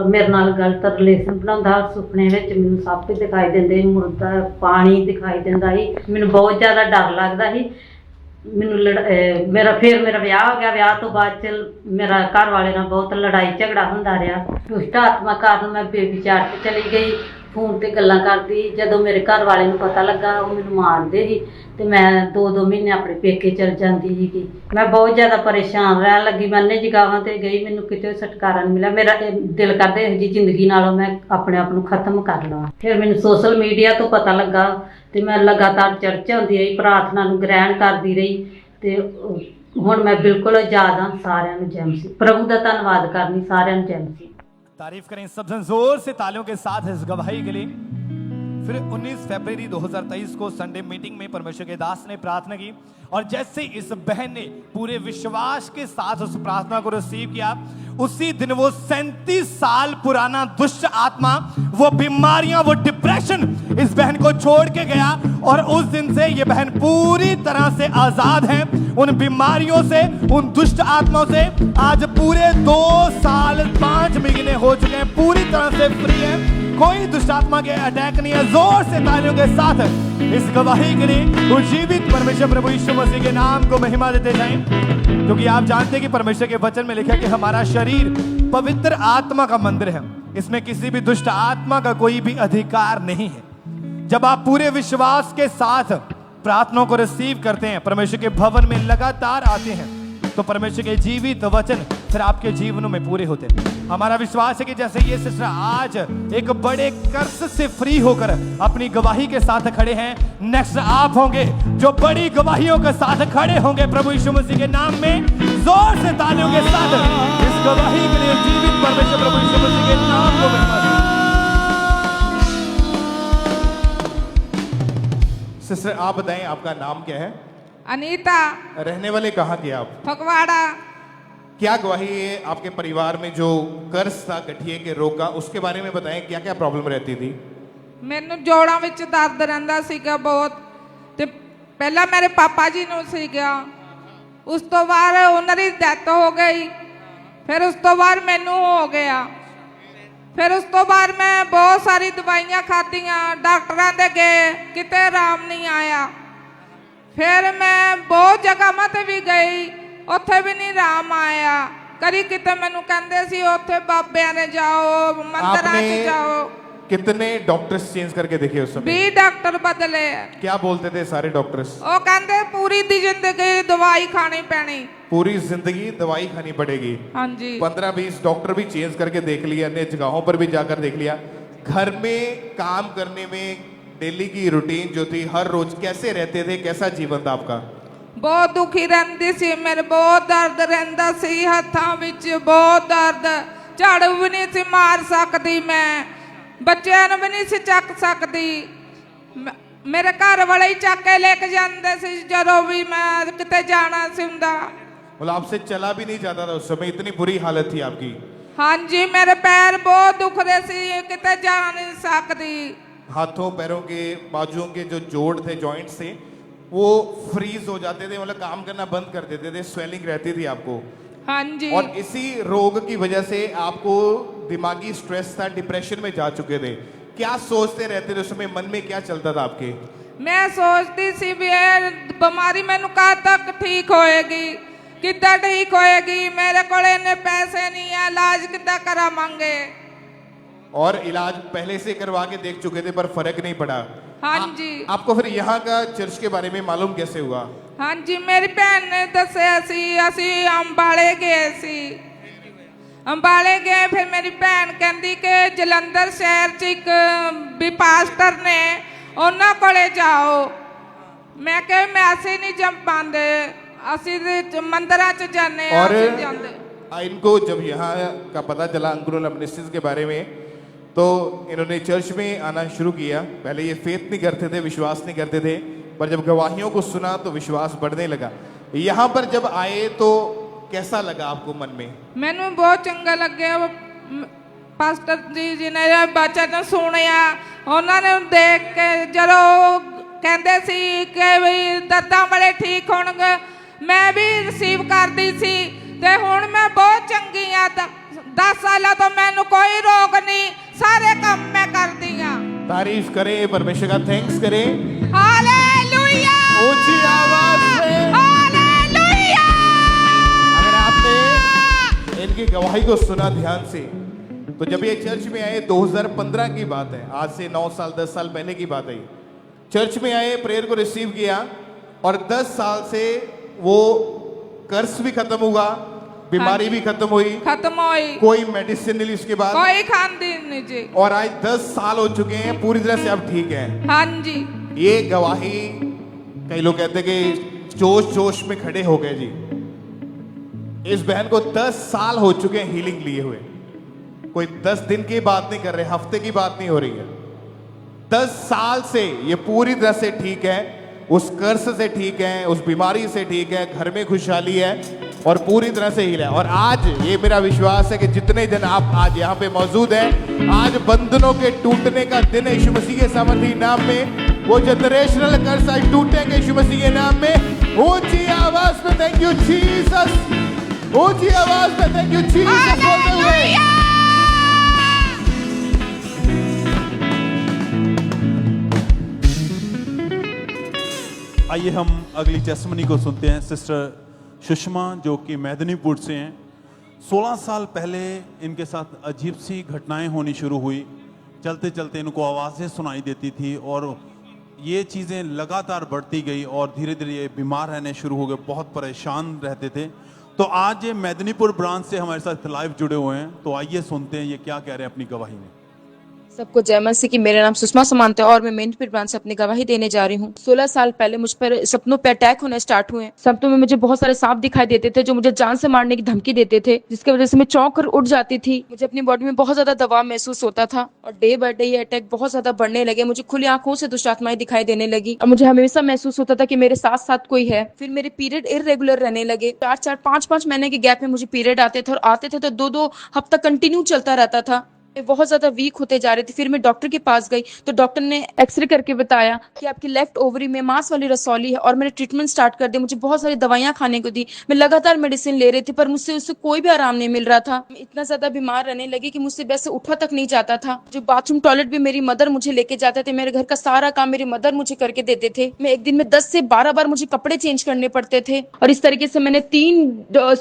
मेरे नाल गलत रिलेशन बनाता, सुपने में मैनू सप दिखाई देंदे, मुर्दा पानी दिखाई देंदा ही। मैनू बहुत ज़्यादा डर लगता ही। मैनू मेरा विआह हो गया। विआह तो बाद च मेरा घर वाले नाल बहुत लड़ाई झगड़ा होंदा रहा। दुष्ट आत्मा कारण मैं बेविचार ते चली गई, फोन ते गल्लां करदी। जदों मेरे घर वाले नूं पता लगा, वो मैनू मारदे ही ते मैं 2-2 महीने अपने पेके चल जाती ही। मैं बहुत ज़्यादा परेशान रहन लगी। मैं अन्य जगहों ते गई, मैनू किते छुटकारा नहीं मिला। मेरा दिल करदा इहो जी जिंदगी नालों मैं अपने आप नूं खत्म कर लवां। फिर मैनू सोशल मीडिया तो पता लगा ते मैं लगातार चर्च आउंदी रही, प्रार्थना नूं ग्रहण करदी रही ते हुण मैं बिल्कुल आज़ाद हाँ। सारिਆਂ ਨੂੰ जय मसीह, प्रभु का धन्नवाद करनी। सारिਆਂ ਨੂੰ जय मसीह। तारीफ करें सब जन जोर से तालियों के साथ इस गवाही के लिए। फिर 19 फरवरी 2023 को संडे मीटिंग में परमेश्वर के दास ने प्रार्थना की, और जैसे इस बहन ने पूरे विश्वास के साथ उस प्रार्थना को रिसीव किया, उसी दिन वो 37 साल पुराना दुष्ट आत्मा, वो बीमारियां, वो डिप्रेशन इस बहन को छोड़ के गया। और उस दिन से ये बहन पूरी तरह से आजाद है उन बीमारियों से, उन दुष्ट आत्माओं से। आज पूरे 2 साल 5 महीने हो चुके हैं, पूरी तरह से फ्री है, कोई दुष्ट आत्मा के अटैक नहीं है। जोर से तालियों के साथ इस गवाही के लिए उज्जीवित परमेश्वर प्रभु यीशु मसीह के नाम को महिमा देते जाएं, क्योंकि आप जानते हैं कि परमेश्वर के वचन में लिखा है कि हमारा शरीर पवित्र आत्मा का मंदिर है, इसमें किसी भी दुष्ट आत्मा का कोई भी अधिकार नहीं है। जब आप पूरे विश्वास के साथ प्रार्थनाओं को रिसीव करते हैं, परमेश्वर के भवन में लगातार आते हैं, तो परमेश्वर के जीवित वचन फिर आपके जीवनों में पूरे होते हैं। हमारा विश्वास है कि जैसे ये सिस्टर आज एक बड़े कर्ज से फ्री होकर अपनी गवाही के साथ खड़े हैं, नेक्स्ट आप होंगे जो बड़ी गवाहियों के साथ खड़े होंगे प्रभु यीशु मसीह के नाम में। जोर से तालियों के साथ इस गवाही के लिए जीवित परमेश्वर प्रभु यीशु मसीह के नाम को महिमा दें। सिस्टर आप बताएं, आपका नाम क्या है? अनीता। रहने वाले कहाँ के आप? फगवाड़ा। क्या गवाही है आपके परिवार में जो कर्ज था गठिए के रोग का, उसके बारे में बताएं, क्या क्या प्रॉब्लम रहती थी? ਮੈਨੂੰ ਜੋੜਾਂ ਵਿੱਚ ਦਰਦ ਰਹਿੰਦਾ ਸੀਗਾ ਬਹੁਤ, ਤੇ ਪਹਿਲਾਂ ਮੇਰੇ ਪਾਪਾ ਜੀ ਨੂੰ ਸੀਗਾ, ਉਸ ਤੋਂ ਬਾਅਦ ਉਹਨਾਂ ਦੀ ਡੈਥ ਹੋ ਗਈ, ਫਿਰ ਉਸ ਤੋਂ ਬਾਅਦ ਮੈਨੂੰ ਹੋ ਗਿਆ, ਫਿਰ ਉਸ ਤੋਂ ਬਾਅਦ ਮੈਂ ਬਹੁਤ ਸਾਰੀ ਦਵਾਈਆਂ ਖਾਧੀਆਂ, ਡਾਕਟਰਾਂ ਦੇ ਗਏ, ਕਿਤੇ ਆਰਾਮ ਨਹੀਂ ਆਇਆ। ਫਿਰ ਮੈਂ ਬਹੁਤ ਜਗ੍ਹਾਵਾਂ ਤੇ ਵੀ ਗਈ, ਉੱਥੇ भी नहीं आराम आया। कभी किते मैनू कहंदे सी उत्थे बाबियां ने जाओ, मंदिरां च जाओ। कितने डॉक्टर्स चेंज करके देखे उस समय? 20 डॉक्टर बदले। क्या बोलते थे सारे डॉक्टर्स? वो कहंदे पूरी दी जिंदगी दवाई खानी पैनी, पूरी जिंदगी दवाई खानी पड़ेगी। हाँ जी। 15-20 डॉक्टर भी चेंज करके देख लिया, अन्य जगहों पर भी जाकर देख लिया। घर में काम करने में डेली की रूटीन जो थी, हर रोज कैसे रहते थे, कैसा जीवन था आपका? बहुत दुखी रहती सी, मेरे बहुत दर्द रहता सी, हथां विच बहुत दर्द, झाड़ू भी नहीं सी मार सकती, मैं बच्चों भी नहीं सी चक सकती, मेरे घर वाले ही चक के लेके जाते सी जदों भी मैं किते जाना सी हुंदा। मतलब आपसे चला भी नहीं जाता था उस समय, इतनी बुरी हालत थी आपकी? हाँ जी, मेरे पैर बहुत दुख रहे सी, किते जा नहीं सकती। हाथों पैरों के बाजुओं के जो जोड़ थे, जॉइंट्स थे, वो फ्रीज हो जाते थे, मतलब काम करना बंद कर देते थे, स्वेलिंग रहती थी आपको। हाँ जी। और इसी रोग की वजह से आपको दिमागी स्ट्रेस था, डिप्रेशन में जा चुके थे। क्या सोचते रहते थे उस समय, मन में क्या चलता था आपके? मैं सोचती सी भी ये बीमारी मैनू कद तक ठीक होएगी, किद्दां ठीक होएगी, मेरे को इन्ने पैसे नहीं है, इलाज किद्दां करावांगे। और इलाज पहले से करवा के देख चुके थे पर फर्क नहीं पड़ा। हाँ जी। आपको फिर यहाँ का चर्च के बारे में मालूम कैसे हुआ? ਹਾਂਜੀ ਮੇਰੀ ਭੈਣ ਨੇ ਦੱਸਿਆ ਸੀ ਅਸੀਂ ਅੰਬਾਲੇ ਗਏ ਸੀ ਅੰਬਾਲੇ ਗਏ ਫਿਰ ਮੇਰੀ ਭੈਣ ਕਹਿੰਦੀ ਕਿ ਜਲੰਧਰ ਸ਼ਹਿਰ 'ਚ ਇੱਕ ਵੀ ਪਾਸਟਰ ਨੇ ਉਹਨਾਂ ਕੋਲੇ ਜਾਓ ਮੈਂ ਕਿਹਾ ਮੈਂ ਅਸੀਂ ਨਹੀਂ ਜੰਮ ਪਾਉਂਦੇ ਅਸੀਂ ਤੇ ਮੰਦਿਰਾਂ 'ਚ ਜਾਂਦੇ ਆ और ਅਸੀਂ ਜਾਂਦੇ इनको जब यहाँ का पता चला अंकुरुल अमनिस्टिस के बारे में तो इन्होंने चर्च में आना शुरू किया। पहले ये फेथ नहीं करते थे, विश्वास नहीं करते थे, पर जब गवाहियों को सुना तो विश्वास बढ़ने लगा। यहाँ पर जब आए तो कैसा लगा आपको मन में? ਮੈਨੂੰ ਬਹੁਤ ਚੰਗਾ ਲੱਗਿਆ ਪਾਸਟਰ ਜੀ ਨੇ ਬਚਨ ਸੁਣਿਆ ਉਹਨਾਂ ਨੇ ਦੇਖ ਕੇ ਜਦੋਂ ਕਹਿੰਦੇ ਸੀ ਕਿ ਵੀ ਦਰਦਾਂ ਵਾਲੇ ਠੀਕ ਹੋਣਗੇ ਮੈਂ ਵੀ ਰਿਸੀਵ ਕਰਦੀ ਸੀ ਤੇ ਹੁਣ ਮੈਂ ਬਹੁਤ ਚੰਗੀ ਆ 10 ਸਾਲਾਂ ਤੋਂ ਮੈਨੂੰ ਕੋਈ ਰੋਗ ਨਹੀਂ ਸਾਰੇ ਕੰਮ ਮੈਂ ਕਰਦੀ ਆ। तारीफ करें परमेश्वर का, थैंक्स करें हालेलुया ऊंची आवाज से। हालेलुया। अगर आपने इनकी गवाही को सुना ध्यान से तो जब ये चर्च में आए 2015 की बात है, आज से 9 साल 10 साल पहले की बात है। चर्च में आए, प्रेयर को रिसीव किया और 10 साल से वो कर्ज भी खत्म हुआ, बीमारी भी खत्म हुई, खत्म हुई, कोई मेडिसिन नहीं ली उसके बाद, कोई खांदी नहीं जी। और आज 10 साल हो चुके हैं, पूरी तरह से अब ठीक है। हाँ जी। ये गवाही कई लोग कहते हैं कि जोश जोश में खड़े हो गए जी। इस बहन को 10 साल हो चुके हैं हीलिंग लिए हुए। कोई 10 दिन की बात नहीं कर रहे, हफ्ते की बात नहीं हो रही है। 10 साल से ये पूरी तरह से ठीक है, उस कर्ज से ठीक है, उस बीमारी से ठीक है, घर में खुशहाली है और पूरी तरह से हील है। और आज ये मेरा विश्वास है कि जितने जन आप आज यहाँ पे मौजूद हैं, आज बंधनों के टूटने का दिन है यीशु मसीह के सामर्थी नाम में। वो जनरेशनल कर्ज आज टूटेंगे यीशु मसीह के नाम में। ऊंची आवाज में थैंक यू जीसस, ऊंची आवाज में थैंक यू जीसस बोलते हुए। आइए हम अगली टेस्टमनी को सुनते हैं। सिस्टर सुषमा जो कि मेदिनीपुर से हैं। 16 साल पहले इनके साथ अजीब सी घटनाएं होनी शुरू हुई। चलते चलते इनको आवाज़ें सुनाई देती थी और ये चीज़ें लगातार बढ़ती गई और धीरे धीरे ये बीमार रहने शुरू हो गए, बहुत परेशान रहते थे। तो आज ये मेदिनीपुर ब्रांच से हमारे साथ लाइव जुड़े हुए हैं, तो आइए सुनते हैं ये क्या कह रहे हैं अपनी गवाही में। सबको जय मसीह की। मेरा नाम सुषमा समांत है और मैं मेदिनीपुर ब्रांच से अपनी गवाही देने जा रही हूँ। 16 साल पहले मुझ पर सपनों पे अटैक होने स्टार्ट हुए। सपनों में मुझे बहुत सारे सांप दिखाई देते थे जो मुझे जान से मारने की धमकी देते थे, जिसकी वजह से मैं चौंक कर उठ जाती थी। मुझे अपनी बॉडी में बहुत ज्यादा दबाव महसूस होता था और डे बाय डे ये अटैक बहुत ज्यादा बढ़ने लगे। मुझे खुली आंखों से दुष्ट आत्माएं दिखाई देने लगी और मुझे हमेशा महसूस होता था कि मेरे साथ साथ कोई है। फिर मेरे पीरियड इरेगुलर रहने लगे। 4-4, 5-5 महीने के गैप में मुझे पीरियड आते थे और आते थे तो 2-2 हफ्ता कंटिन्यू चलता रहता था। मैं बहुत ज्यादा वीक होते जा रही थी। फिर मैं डॉक्टर के पास गई तो डॉक्टर ने एक्सरे करके बताया कि आपकी लेफ्ट ओवरी में मांस वाली रसौली है और मैंने ट्रीटमेंट स्टार्ट कर दिया। मुझे बहुत सारी दवाइयां खाने को दी, मैं लगातार मेडिसिन ले रही थी पर मुझसे उससे कोई भी आराम नहीं मिल रहा था। मैं इतना ज्यादा बीमार रहने लगी कि मुझसे बेड से उठा तक नहीं जाता था। जो बाथरूम टॉयलेट भी मेरी मदर मुझे लेके जाते थे। मेरे घर का सारा काम मेरी मदर मुझे करके देते थे। मैं एक दिन में 10 से 12 बार मुझे कपड़े चेंज करने पड़ते थे और इस तरीके से मैंने 3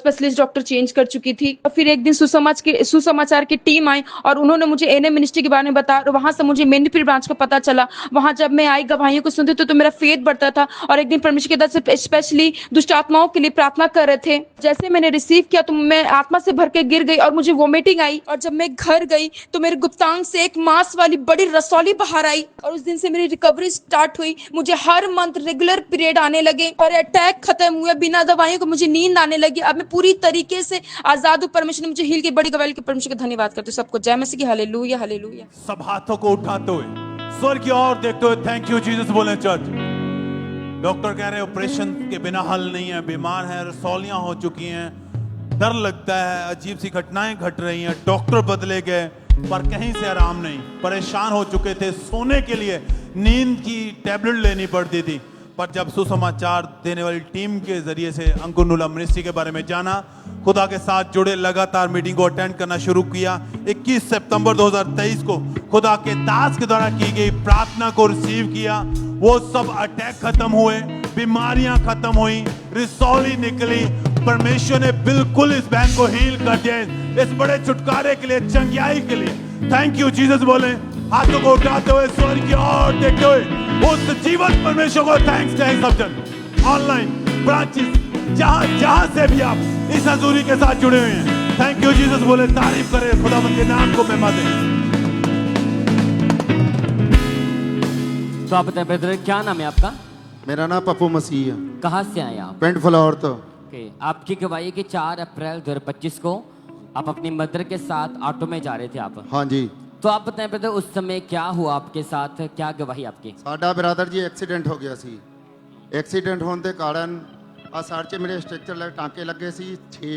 स्पेशलिस्ट डॉक्टर चेंज कर चुकी थी। और फिर एक दिन सुसमाचार की टीम आई और उन्होंने मुझे एनएम मिनिस्ट्री के बारे में बताया और वहां से मुझे मेदिनीपुर ब्रांच का पता चला। वहां जब मैं आई गवाहियों को सुनती तो मेरा फेथ बढ़ता था और एक दिन परमेश्वर के दर से स्पेशली दुष्ट आत्माओं के लिए प्रार्थना कर रहे थे। जैसे मैंने रिसीव किया तो मैं आत्मा से भर के गिर गई और मुझे वोमिटिंग आई और जब मैं घर गई तो मेरे गुप्तांग से एक मांस वाली बड़ी रसौली बाहर आई और उस दिन से मेरी रिकवरी स्टार्ट हुई। मुझे हर मंथ रेगुलर पीरियड आने लगे और अटैक खत्म हुए। बिना दवाइयों को मुझे नींद आने लगी। अब मैं पूरी तरीके से आजाद हूँ। परमेश्वर ने मुझे हील की बड़ी गवाही के परमेश्वर का धन्यवाद करती हूँ। सबको जय मसीह की। Hallelujah hallelujah. सब हाथों को उठाते हुए स्वर्ग की ओर देखते हुए थैंक यू जीसस बोले चर्च। डॉक्टर कह रहे हैं ऑपरेशन के बिना हल नहीं है, बीमार है, रसौलियां हो चुकी हैं, डर लगता है, अजीब सी घटनाएं घट रही हैं, डॉक्टर बदले गए पर कहीं से आराम नहीं, परेशान हो चुके थे, सोने के लिए नींद की टैबलेट लेनी पड़ती थी। पर जब सुसमाचार देने वाली टीम के जरिए से अंकुरुल मिनिस्ट्री के बारे में जाना, खुदा के साथ जुड़े, लगातार मीटिंग को अटेंड करना शुरू किया। 21 सितंबर 2023 को खुदा के दास के द्वारा की गई प्रार्थना को रिसीव किया। वो सब अटैक खत्म हुए, बीमारियां खत्म हुई, रिसौली निकली। परमेश्वर ने बिल्कुल इस बहन को हील कर दिया, इस बड़े छुटकारे के लिए, चंगियाई के लिए। थैंक यू जीसस बोले, हाथों को उठाते हुए स्वर्ग की ओर देखते हुए उस जीवन परमेश्वर को थैंक्स। सब जन ऑनलाइन ब्रांचेस जहां से भी आप इस हजूरी के साथ जुड़े हुए हैं, थैंक यू जीसस बोले, तारीफ करें, खुदावंद के नाम को महिमा दें। तो आप बताएं ब्रदर, क्या नाम है आपका? मेरा नाम पप्पू मसीह है। कहाँ से आए आप? पिंड फ्लावर तो। ओके, आपकी गवाही कि 4 अप्रैल 2025 को आप अपनी मदर के साथ ऑटो में जा रहे थे आप? हाँ जी। तो आप बताएं ब्रदर, उस समय क्या हुआ आपके साथ, क्या गवाही आपकी? साडा ब्रदर जी एक्सीडेंट हो गया सी। एक्सीडेंट होने के कारण आ साड़ च मेरे स्ट्रक्चर लगे, टाँके लगे सी 6,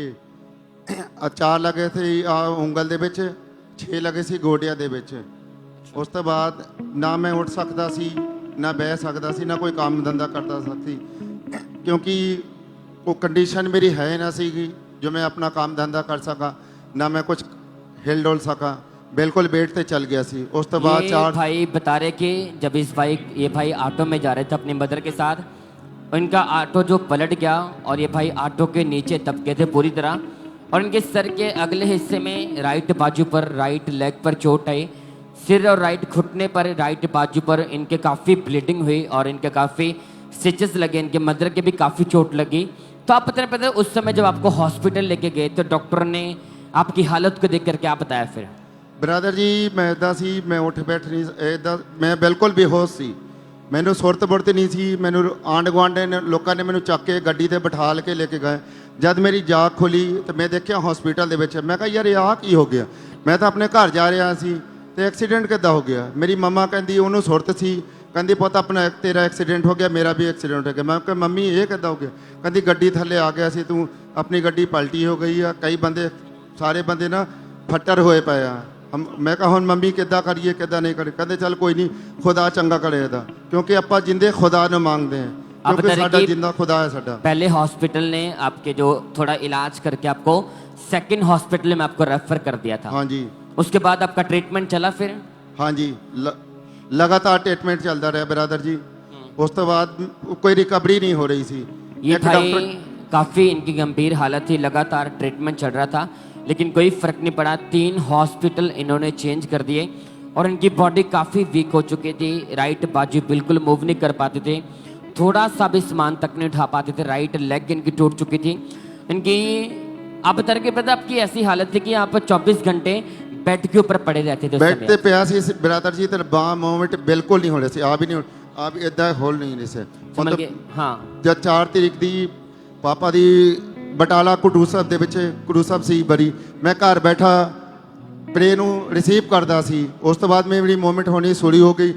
4 लगे थे आ ਉਂਗਲ ਦੇ ਵਿੱਚ, 6 लगे सी ਗੋਡਿਆਂ ਦੇ ਵਿੱਚ। ਉਸ ਤੋਂ ਬਾਅਦ ਨਾ ਮੈਂ ਉੱਠ ਸਕਦਾ ਸੀ, ਨਾ ਬਹਿ ਸਕਦਾ ਸੀ, ਨਾ ਕੋਈ ਕੰਮ ਧੰਦਾ ਕਰਦਾ ਸੀ, ਕਿਉਂਕਿ ਉਹ ਕੰਡੀਸ਼ਨ ਮੇਰੀ ਹੈ ਨਾ ਸੀਗੀ जो मैं अपना काम धंधा कर सका, ना मैं कुछ हिल डोल सका, बिल्कुल बेड पे चल गया सी। उस तो बाद 4 भाई बता रहे कि जब ये भाई ऑटो में जा रहे थे अपनी मदर के साथ, इनका ऑटो जो पलट गया और ये भाई ऑटो के नीचे दब गए थे पूरी तरह, और इनके सर के अगले हिस्से में राइट बाजू पर, राइट लेग पर चोट आई, सिर और राइट घुटने पर, राइट बाजू पर इनके काफ़ी ब्लीडिंग हुई और इनके काफ़ी स्टिचेस लगे, इनके मदर के भी काफ़ी चोट लगी। तो आप पता उस समय जब आपको हॉस्पिटल लेके गए तो डॉक्टर ने आपकी हालत को देख कर क्या बताया फिर? ब्रदर जी मैं इदा सी, मैं उठ बैठ नहीं इदा, मैं बिल्कुल बेहोश सी, मैनू सुरत बुरत नहीं सी। मैनू आंड गुआंढे ने लोगों ने मैनू चक के गड्डी ते बिठा के लेके गए। जब मेरी जाग खुली तो मैं देखा हॉस्पिटल दे विच, मैं कहा यार आ की हो गया, मैं तो अपने घर जा रहा सी ते एक्सीडेंट किद्दां हो गया। मेरी मम्मा कहती उन्होंने सुरत सी, कहती पुत अपना तेरा एक्सीडेंट हो गया, मेरा भी एक्सीडेंट हो गया। मैं कहा मम्मी ये किद्दां हो गया? कहती गड्डी थले आ गया सी, तू अपनी गड्डी पलटी हो गई है, कई बंदे सारे बंदे ना फट्टर होए पे आ। हम मैं कहा हुण मम्मी किद्दां करिए किद्दां नहीं करिए? कहते चल कोई नहीं, खुदा चंगा करेगा, क्योंकि आपां जिंदे खुदा नूं मांगदे हैं, क्योंकि साडा जिंदा खुदा है साडा। पहले हॉस्पिटल ने आपके जो थोड़ा इलाज करके आपको सेकंड हॉस्पिटल में आपको रेफर कर दिया था। हाँ जी। उसके बाद आपका ट्रीटमेंट चला फिर? हाँ जी, लगातार ट्रीटमेंट चलता रहा ब्रदर जी। उस तो बाद कोई रिकवरी नहीं हो रही सी। ये भाई काफ़ी इनकी गंभीर हालत थी, लगातार ट्रीटमेंट चल रहा था, लेकिन कोई फ़र्क नहीं पड़ा। 3 हॉस्पिटल इन्होंने चेंज कर दिए और इनकी बॉडी काफ़ी वीक हो चुकी थी, राइट बाजू बिल्कुल मूव नहीं कर पाते थे, थोड़ा सा भी सामान तक नहीं उठा पाते थे, राइट लेग इनकी टूट चुकी थी। इनकी आप बता रहे पता आपकी ऐसी हालत थी कि आप 24 घंटे बेड के ऊपर पड़े रहते थे। बेड पे पिया सी ब्रदर जी, तेरे बाह मूवमेंट बिल्कुल नहीं हो रहे थे, आ भी नहीं, आप इदा होल नहीं रहे से। मतलब हाँ, जब 4 तरीक दी पापा दी बटाला कुटू ਸਾਹਿਬ ਦੇ ਵਿੱਚ ਕੁਟੂ ਸਾਹਿਬ ਸੀ ਬਰੀ, मैं घर बैठा प्रे ਨੂੰ रिसीव करता सी। उस तो बाद मेरी मूवमेंट होनी शुरू हो गई,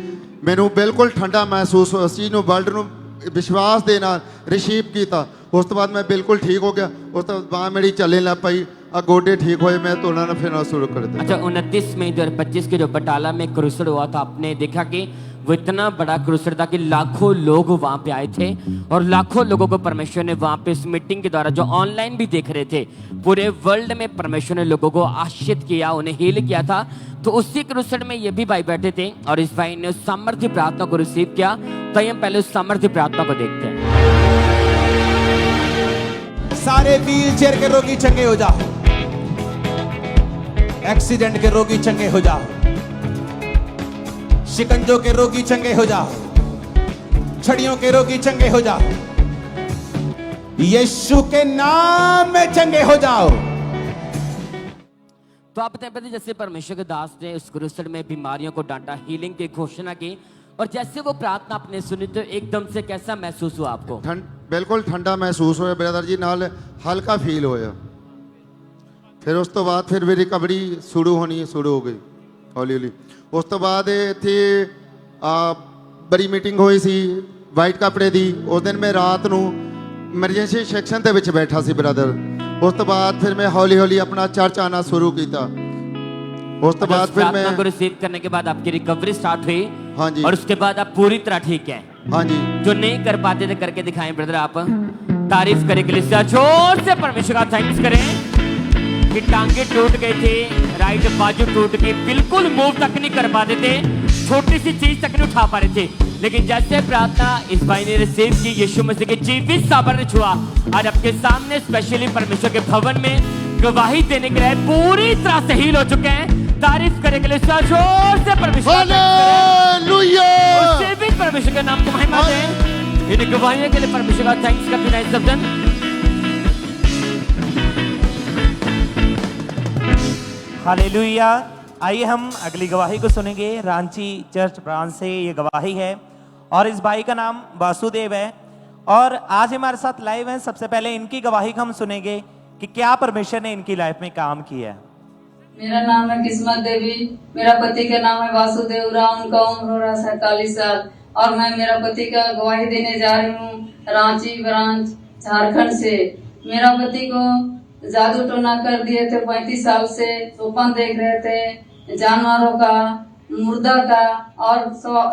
मैनू बिल्कुल ठंडा महसूस हो, उस चीज़ ਨੂੰ वर्ल्ड ਨੂੰ विश्वास ਦੇ ਨਾਲ रिसीव किया। उस तो बाद मैं बिल्कुल ठीक हो गया। उस तो बाह मेरी चलने लग पाई, गोडे ठीक हुए, मैं तोड़ना फिरना शुरू कर दिया। अच्छा, 29 मई 2025 के जो बटाला में क्रूसड हुआ था, आपने देखा कि वो इतना बड़ा क्रूसड था कि लाखों लोग वहाँ पे आए थे और लाखों लोगों को परमेश्वर ने वहाँ पे इस मीटिंग के द्वारा, जो ऑनलाइन भी देख रहे थे, पूरे वर्ल्ड में परमेश्वर ने लोगों को आश्रित किया, उन्हें हील किया था। तो उसी क्रूसड में ये भी भाई बैठे थे और इस भाई ने उस सामर्थ्य प्रार्थना को रिसीव किया। तो हम पहले उस सामर्थ्य प्रार्थना को देखते हैं। सारे व्हील चेयर के रोगी चंगे हो जाओ, एक्सीडेंट के रोगी चंगे हो जाओ, शिकंजों के रोगी चंगे हो जाओ, छड़ियों के रोगी चंगे हो जाओ, यीशु के नाम में चंगे हो जाओ। तो आप बताएं जैसे परमेश्वर के दास ने उस क्रूसड में बीमारियों को डांटा, हीलिंग की घोषणा की, और जैसे वो प्रार्थना आपने सुनी तो एकदम से कैसा महसूस हुआ आपको? बिल्कुल ठंडा महसूस होया ब्रदर जी, नाल हल्का फील होया। फिर उस तो बाद फिर भी रिकवरी शुरू हो गई हौली हौली। उस तो बाद इत्थे बड़ी मीटिंग हुई सी वाइट कपड़े दी। उस दिन मैं रात नूं इमरजेंसी सैक्शन दे विच बैठा सी ब्रदर। उस तो बाद फिर मैं हौली हौली अपना चर्च आना शुरू किया। उस तो बाद फिर मैं रिसीव करने के बाद आपकी रिकवरी स्टार्ट हुई। हाँ जी। और उसके बाद आप पूरी तरह ठीक है। हाँ जी। जो नहीं कर पाते थे करके दिखाएं ब्रदर, आप तारीफ करें के लिए जोर से परमेश्वर का थैंक्स करें कि टांगे टूट गए थे, राइट बाजू टूट गई, बिल्कुल मूव तक नहीं कर पाते थे, छोटी सी चीज तक नहीं उठा पा रहे थे। लेकिन जैसे प्रार्थना इस भाई ने रिसीव की, यीशु मसीह के जीवित सामर्थ्य छुआ, आज आपके सामने स्पेशली परमेश्वर के भवन में गवाही देने के लिए पूरी तरह से हील हो चुके हैं। तारीफ करने के लिए जोर से परमेश्वर, हालेलुया, जीवित परमेश्वर के नाम को महिमा दें। इन गवाहियों के लिए परमेश्वर का थैंक्स करते हैं सबजन। हालेलुया। आइए हम अगली गवाही को सुनेंगे। रांची चर्च ब्रांच से ये गवाही है और इस भाई का नाम वासुदेव है और आज हमारे साथ लाइव हैं। सबसे पहले इनकी गवाही को हम सुनेंगे कि क्या परमेश्वर ने इनकी लाइफ में काम किया है। मेरा नाम है किस्मत देवी, मेरा पति का नाम है वासुदेव राव, उनका उम्र हो रहा है 47 साल और मैं मेरा पति का गवाही देने जा रही हूँ रांची ब्रांच झारखंड से। मेरा पति को जादू टोना कर दिए थे, 35 साल से स्वप्न देख रहे थे जानवरों का, मुर्दा का और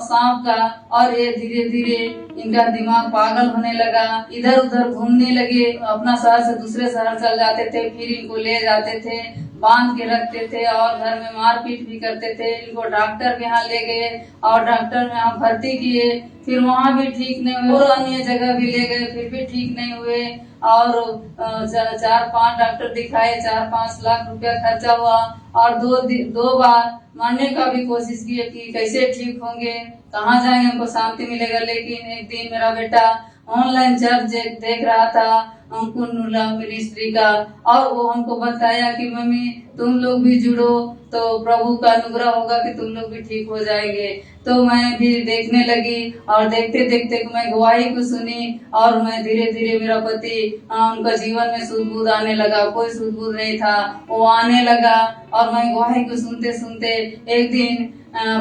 सांप का और ये धीरे धीरे इनका दिमाग पागल होने लगा, इधर उधर घूमने लगे, अपना शहर से दूसरे शहर चल जाते थे, फिर इनको ले जाते थे, बांध के रखते थे और घर में मारपीट भी करते थे। इनको डॉक्टर के यहाँ ले गए और डॉक्टर में यहाँ भर्ती किए, फिर वहाँ भी ठीक नहीं हुए और अन्य जगह भी ले गए, फिर भी ठीक नहीं हुए और 4-5 डॉक्टर दिखाए, 4-5 लाख रुपया खर्चा हुआ और दो बार मारने का भी कोशिश किए कि कैसे ठीक होंगे, कहाँ जाएंगे, हमको शांति मिलेगा। लेकिन एक दिन मेरा बेटा ऑनलाइन चर्च देख रहा था अंकुर नुला मिनिस्ट्री का और वो हमको बताया कि मम्मी तुम लोग भी जुड़ो तो प्रभु का अनुग्रह होगा कि तुम लोग भी ठीक हो जाएंगे। तो मैं भी देखने लगी और देखते देखते मैं गवाही को सुनी और मैं धीरे धीरे मेरा पति उनका जीवन में सुध-बुध आने लगा। कोई सुध-बुध नहीं था, वो आने लगा और मैं गवाही को सुनते सुनते एक दिन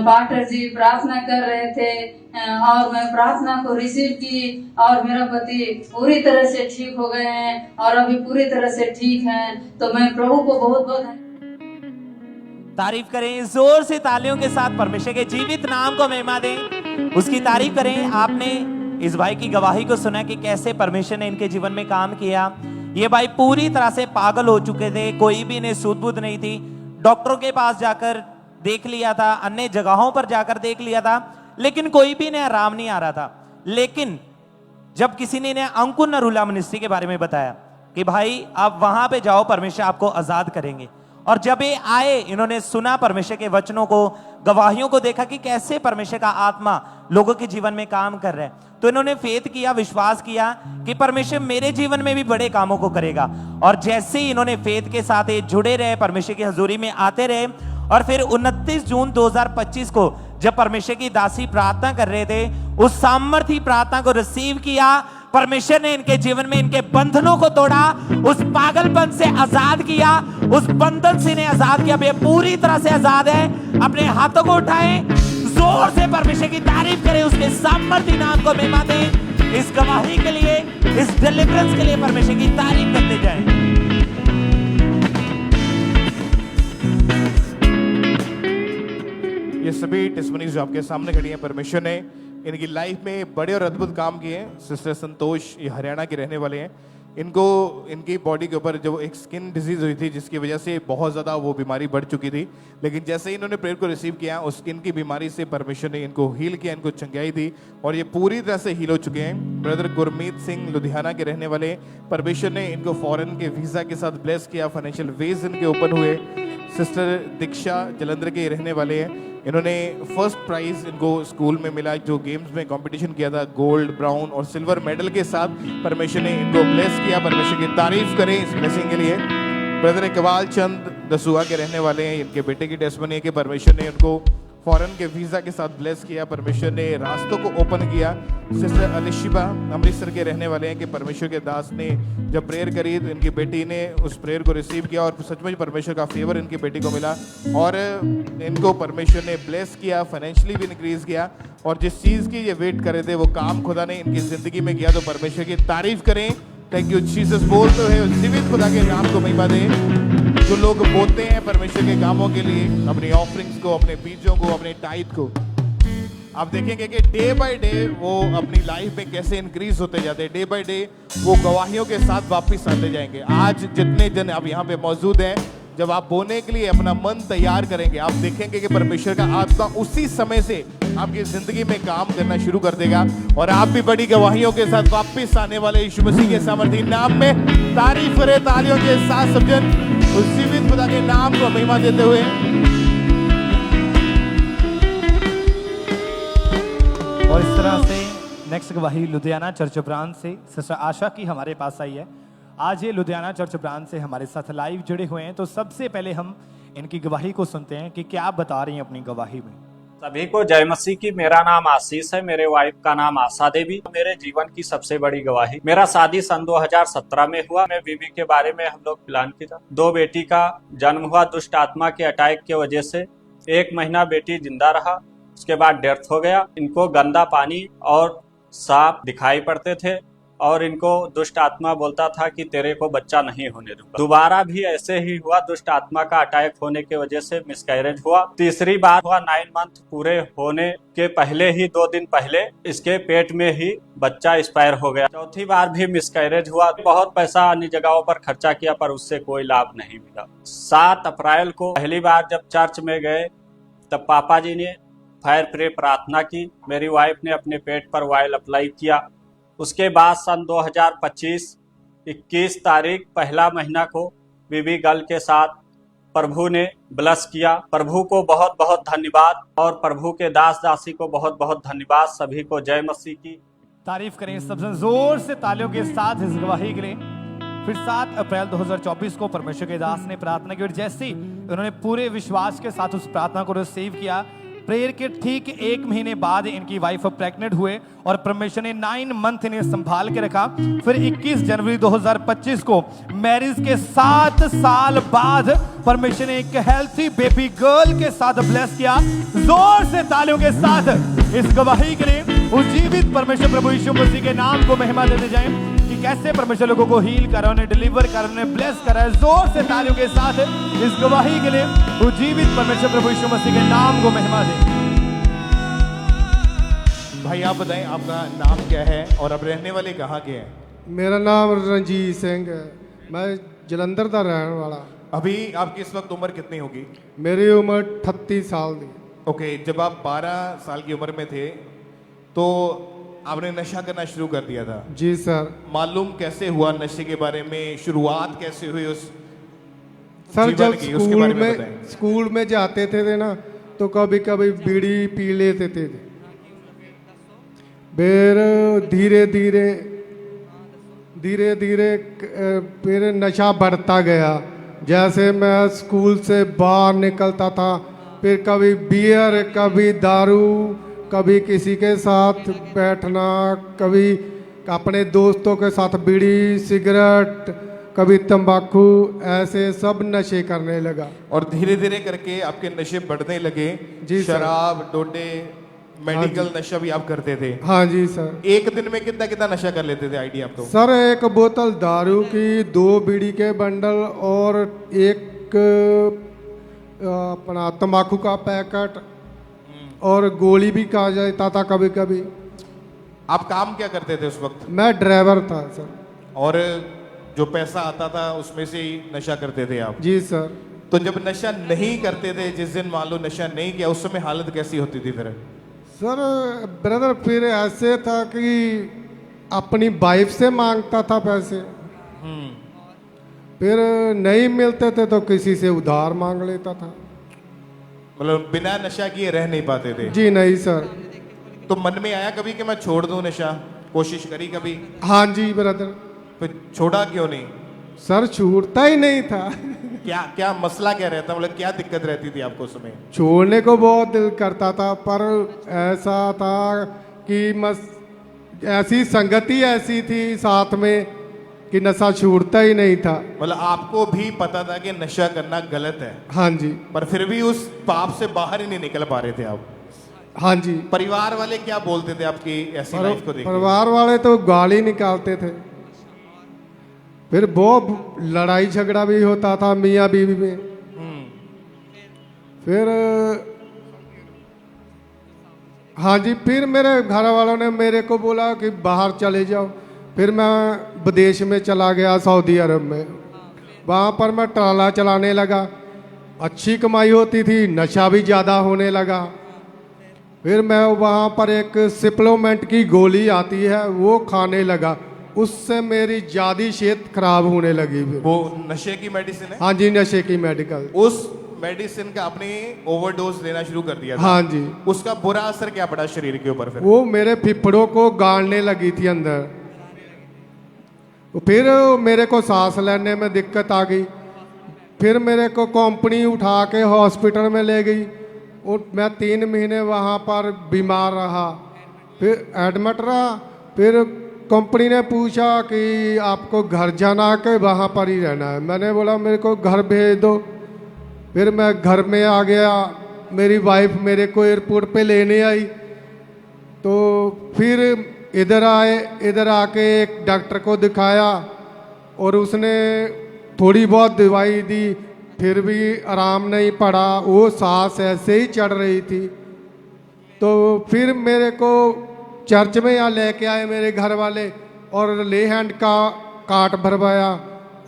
पास्टर जी प्रार्थना कर रहे थे और मैं प्रार्थना को रिसीव की और मेरा पति पूरी तरह से ठीक हो गए हैं और अभी पूरी तरह से ठीक हैं। तो मैं प्रभु को बहुत बहुत तारीफ करें, जोर से तालियों के साथ परमेश्वर के जीवित नाम को महिमा दें, उसकी तारीफ करें। आपने इस भाई की गवाही को सुना कि कैसे परमेश्वर ने इनके जीवन में काम किया। ये भाई पूरी तरह से पागल हो चुके थे, कोई भी इन्हें सुध-बुध नहीं थी। डॉक्टरों के पास जाकर देख लिया था, अन्य जगहों पर जाकर देख लिया था, लेकिन कोई भी इन्हें आराम नहीं आ रहा था। लेकिन जब किसी ने इन्हें अंकुर नरूला मिनिस्ट्री के बारे में बताया कि भाई आप वहां पे जाओ, परमेश्वर आपको आजाद करेंगे, और जब ये आए, इन्होंने सुना परमेश्वर के वचनों को, गवाहियों को देखा कि कैसे परमेश्वर का आत्मा लोगों के जीवन में काम कर रहा है, तो इन्होंने फेथ किया, विश्वास किया कि परमेश्वर मेरे जीवन में भी बड़े कामों को करेगा। और जैसे ही इन्होंने फेथ के साथ जुड़े रहे, परमेश्वर की हजूरी में आते रहे और फिर 29 जून 2025 को जब परमेश्वर की दासी प्रार्थना कर रहे थे, उस सामर्थी प्रार्थना को रिसीव किया। परमेश्वर ने इनके जीवन में इनके बंधनों को तोड़ा, उस पागलपन से आजाद किया, उस बंधन से इन्हें आजाद किया। वे पूरी तरह से आजाद है। अपने हाथों को उठाएं, जोर से परमेश्वर की तारीफ करें, उसके सामर्थी नाम को महिमा दें। इस गवाही के लिए, इस डिलीवरेंस के लिए परमेश्वर की तारीफ करते जाएं। ये सभी टेस्टिमनीज जो आपके सामने खड़ी हैं, परमेश्वर ने इनकी लाइफ में बड़े और अद्भुत काम किए हैं। सिस्टर संतोष, ये हरियाणा के रहने वाले हैं। इनको इनकी बॉडी के ऊपर जो एक स्किन डिजीज हुई थी, जिसकी वजह से बहुत ज़्यादा वो बीमारी बढ़ चुकी थी, लेकिन जैसे ही इन्होंने प्रेयर को रिसीव किया, उस स्किन की बीमारी से परमेश्वर ने इनको हील किया, इनको चंगाई दी और ये पूरी तरह से हील हो चुके हैं। ब्रदर गुरमीत सिंह लुधियाना के रहने वाले, परमेश्वर ने इनको फॉरेन के वीज़ा के साथ ब्लेस किया, फाइनेंशियल वेज इनके ओपन हुए। सिस्टर दीक्षा जलंधर के रहने वाले हैं। इन्होंने फर्स्ट प्राइज इनको स्कूल में मिला, जो गेम्स में कंपटीशन किया था, गोल्ड, ब्राउन और सिल्वर मेडल के साथ परमेश्वर ने इनको ब्लेस किया। परमेश्वर की तारीफ करें इस ब्लेसिंग के लिए। ब्रदर इकबाल चंद दसुआ के रहने वाले हैं। इनके बेटे की टेस्टिमनी है कि परमेश्वर ने उनको फॉरेन के वीज़ा के साथ ब्लेस किया, परमेश्वर ने रास्तों को ओपन किया। सिस्टर अलिशिबा अमृतसर के रहने वाले हैं कि परमेश्वर के दास ने जब प्रेयर करी तो इनकी बेटी ने उस प्रेयर को रिसीव किया और सचमुच परमेश्वर का फेवर इनकी बेटी को मिला और इनको परमेश्वर ने ब्लेस किया, फाइनेंशियली भी इंक्रीज किया और जिस चीज़ की ये वेट कर रहे थे वो काम खुदा ने इनकी ज़िंदगी में किया। तो परमेश्वर की तारीफ करें। थैंक यू जीसस बोलते हुए जीवित खुदा के नाम को महिमा दें। जो लोग बोलते हैं परमेश्वर के कामों के लिए, अपनी ऑफरिंग्स को, अपने बीजों को, अपने टाइट को, आप देखेंगे कि डे बाय डे वो अपनी लाइफ में कैसे इंक्रीज होते जाते हैं। डे बाय डे वो गवाहियों के साथ वापस आते जाएंगे। आज जितने जन आप यहाँ पे मौजूद हैं, जब आप बोने के लिए अपना मन तैयार करेंगे, आप देखेंगे कि परमेश्वर का आत्मा उसी समय से आपकी जिंदगी में काम करना शुरू कर देगा और आप भी बड़ी गवाहियों के साथ वापस आने वाले यीशु मसीह के सामर्थी नाम में तारीफ करें तालियों के साथ सब जन उस जीवित खुदा के नाम को महिमा देते हुए। और इस तरह से नेक्स्ट गवाही लुधियाना चर्च ब्रांच से सिस्टर आशा की हमारे पास आई है। आज ये लुधियाना चर्च ब्रांच से हमारे साथ लाइव जुड़े हुए हैं। तो सबसे पहले हम इनकी गवाही को सुनते हैं कि क्या बता रही हैं अपनी गवाही में। सभी को जय मसीह की। मेरा नाम आशीष है, मेरे वाइफ का नाम आशा देवी। मेरे जीवन की सबसे बड़ी गवाही, मेरा शादी सन 2017 में हुआ। मैं बीवी के बारे में हम लोग प्लान किया। 2 बेटी का जन्म हुआ। दुष्ट आत्मा के अटैक की वजह से 1 महीना बेटी जिंदा रहा, उसके बाद डेथ हो गया। इनको गंदा पानी और सांप दिखाई पड़ते थे और इनको दुष्ट आत्मा बोलता था कि तेरे को बच्चा नहीं होने दूंगा। दोबारा भी ऐसे ही हुआ। दुष्ट आत्मा का अटैक होने की वजह से मिसकैरेज हुआ। तीसरी बार हुआ 9 मंथ पूरे होने के पहले ही 2 दिन पहले इसके पेट में ही बच्चा एक्सपायर हो गया। चौथी बार भी मिसकैरेज हुआ। बहुत पैसा अन्य जगहों पर खर्चा किया पर उससे कोई लाभ नहीं मिला। 7 अप्रैल को पहली बार जब चर्च में गए तब पापा जी ने फायर प्रे प्रार्थना की। मेरी वाइफ ने अपने पेट पर ऑयल अप्लाई किया। उसके बाद सन 2025 21 तारीख पहला महीना को बीबी गर्ल के साथ प्रभु ने ब्लेस किया। प्रभु को बहुत बहुत धन्यवाद और प्रभु के दास दासी को बहुत बहुत धन्यवाद। सभी को जय मसीह की। तारीफ करें सबसे जोर से तालियों के साथ इस गवाही के लिए। फिर 7 अप्रैल 2024 को परमेश्वर के दास ने प्रार्थना की और जैसे ही उन्होंने पूरे विश्वास के साथ उस प्रार्थना को रिसीव किया, प्रेयर के ठीक 1 महीने बाद इनकी वाइफ प्रेग्नेंट हुए और परमेश्वर ने 9 मंथ इन्हें संभाल के रखा। फिर 21 जनवरी 2025 को मैरिज के 7 साल बाद परमेश्वर ने एक हेल्थी बेबी गर्ल के साथ ब्लेस किया। जोर से तालियों के साथ इस गवाही के लिए उज्जीवित परमेश्वर प्रभु यीशु मसीह के नाम को महिमा देते जाएं कि कैसे परमेश्वर लोगों को हील कर, उन्हें डिलीवर कर, उन्हें ब्लेस कर रहा है। जोर से तालियों के साथ इस गवाही के लिए उज्जीवित परमेश्वर प्रभु यीशु मसीह के नाम को महिमा दें। भाई आप बताएं आपका नाम क्या है और अब रहने वाले कहाँ के हैं? मेरा नाम रणजीत सिंह है, मैं जलंधर का रहने वाला। अभी आपकी इस वक्त उम्र कितनी होगी? मेरी उम्र 38 साल की। ओके, जब आप 12 साल की उम्र में थे तो आपने नशा करना शुरू कर दिया था? जी सर। मालूम कैसे हुआ नशे के बारे में? शुरुआत कैसे हुई उस सर? जब उसके बारे में बताएं। स्कूल में जाते थे ना तो कभी कभी बीड़ी पी लेते थे। फिर धीरे धीरे फिर नशा बढ़ता गया। जैसे मैं स्कूल से बाहर निकलता था, फिर कभी बियर, कभी दारू, कभी किसी के साथ बैठना, कभी अपने दोस्तों के साथ बीड़ी, सिगरेट, कभी तंबाकू, ऐसे सब नशे करने लगा। और धीरे धीरे करके आपके नशे बढ़ने लगे। जी सर। शराब, डोडे, मेडिकल नशा भी आप करते थे? हाँ जी सर। एक दिन में कितना कितना नशा कर लेते थे आइडिया आपको? सर 1 बोतल दारू की, 2 बीड़ी के बंडल और 1 अपना तंबाकू का पैकेट और गोली भी कहा जाता था कभी कभी। आप काम क्या करते थे उस वक्त? मैं ड्राइवर था सर। और जो पैसा आता था उसमें से ही नशा करते थे आप? जी सर। तो जब नशा नहीं करते थे, जिस दिन मान लो नशा नहीं किया, उस समय हालत कैसी होती थी फिर? सर ब्रदर फिर ऐसे था कि अपनी वाइफ से मांगता था पैसे, फिर नहीं मिलते थे तो किसी से उधार मांग लेता था। मतलब बिना नशा किए रह नहीं पाते थे? जी नहीं सर। तो मन में आया कभी कि मैं छोड़ दूं नशा? कोशिश करी कभी? हाँ जी ब्रदर। फिर छोड़ा क्यों नहीं? सर छूटता ही नहीं था। क्या क्या मसला क्या रहता, मतलब क्या दिक्कत रहती थी आपको उस समय? छोड़ने को बहुत दिल करता था पर ऐसा था कि ऐसी संगति ऐसी थी साथ में कि नशा छूटता ही नहीं था। मतलब आपको भी पता था कि नशा करना गलत है? हाँ जी। पर फिर भी उस पाप से बाहर ही नहीं निकल पा रहे थे आप? हाँ जी। परिवार वाले क्या बोलते थे आपकी ऐसी लाइफ को देख? परिवार वाले तो गाली निकालते थे। फिर बहुत लड़ाई झगड़ा भी होता था मियाँ बीवी में। फिर हाँ जी, फिर मेरे घर वालों ने मेरे को बोला कि बाहर चले जाओ। फिर मैं विदेश में चला गया, सऊदी अरब में। वहाँ पर मैं ट्राला चलाने लगा। अच्छी कमाई होती थी, नशा भी ज़्यादा होने लगा। फिर मैं वहाँ पर एक सप्लीमेंट की गोली आती है वो खाने लगा। उससे मेरी ज़्यादा सेहत खराब होने लगी। फिर वो नशे की मेडिसिन है? हाँ जी, नशे की मेडिकल। उस मेडिसिन का आपने ओवरडोज लेना शुरू कर दिया था। हाँ जी। उसका बुरा असर क्या पड़ा शरीर के ऊपर फिर? वो मेरे फेफड़ों को गाड़ने लगी थी अंदर। फिर मेरे को सांस लेने में दिक्कत आ गई। फिर मेरे को कंपनी उठा के हॉस्पिटल में ले गई और मैं 3 महीने वहाँ पर बीमार रहा, फिर एडमिट रहा। फिर कंपनी ने पूछा कि आपको घर जाना के वहाँ पर ही रहना है। मैंने बोला मेरे को घर भेज दो। फिर मैं घर में आ गया। मेरी वाइफ मेरे को एयरपोर्ट पे लेने आई। तो फिर इधर आए, इधर आके एक डॉक्टर को दिखाया और उसने थोड़ी बहुत दवाई दी, फिर भी आराम नहीं पड़ा। वो सांस ऐसे ही चढ़ रही थी। तो फिर मेरे को चर्च में यहाँ लेके आए मेरे घर वाले और ले हैंड का कार्ड भरवाया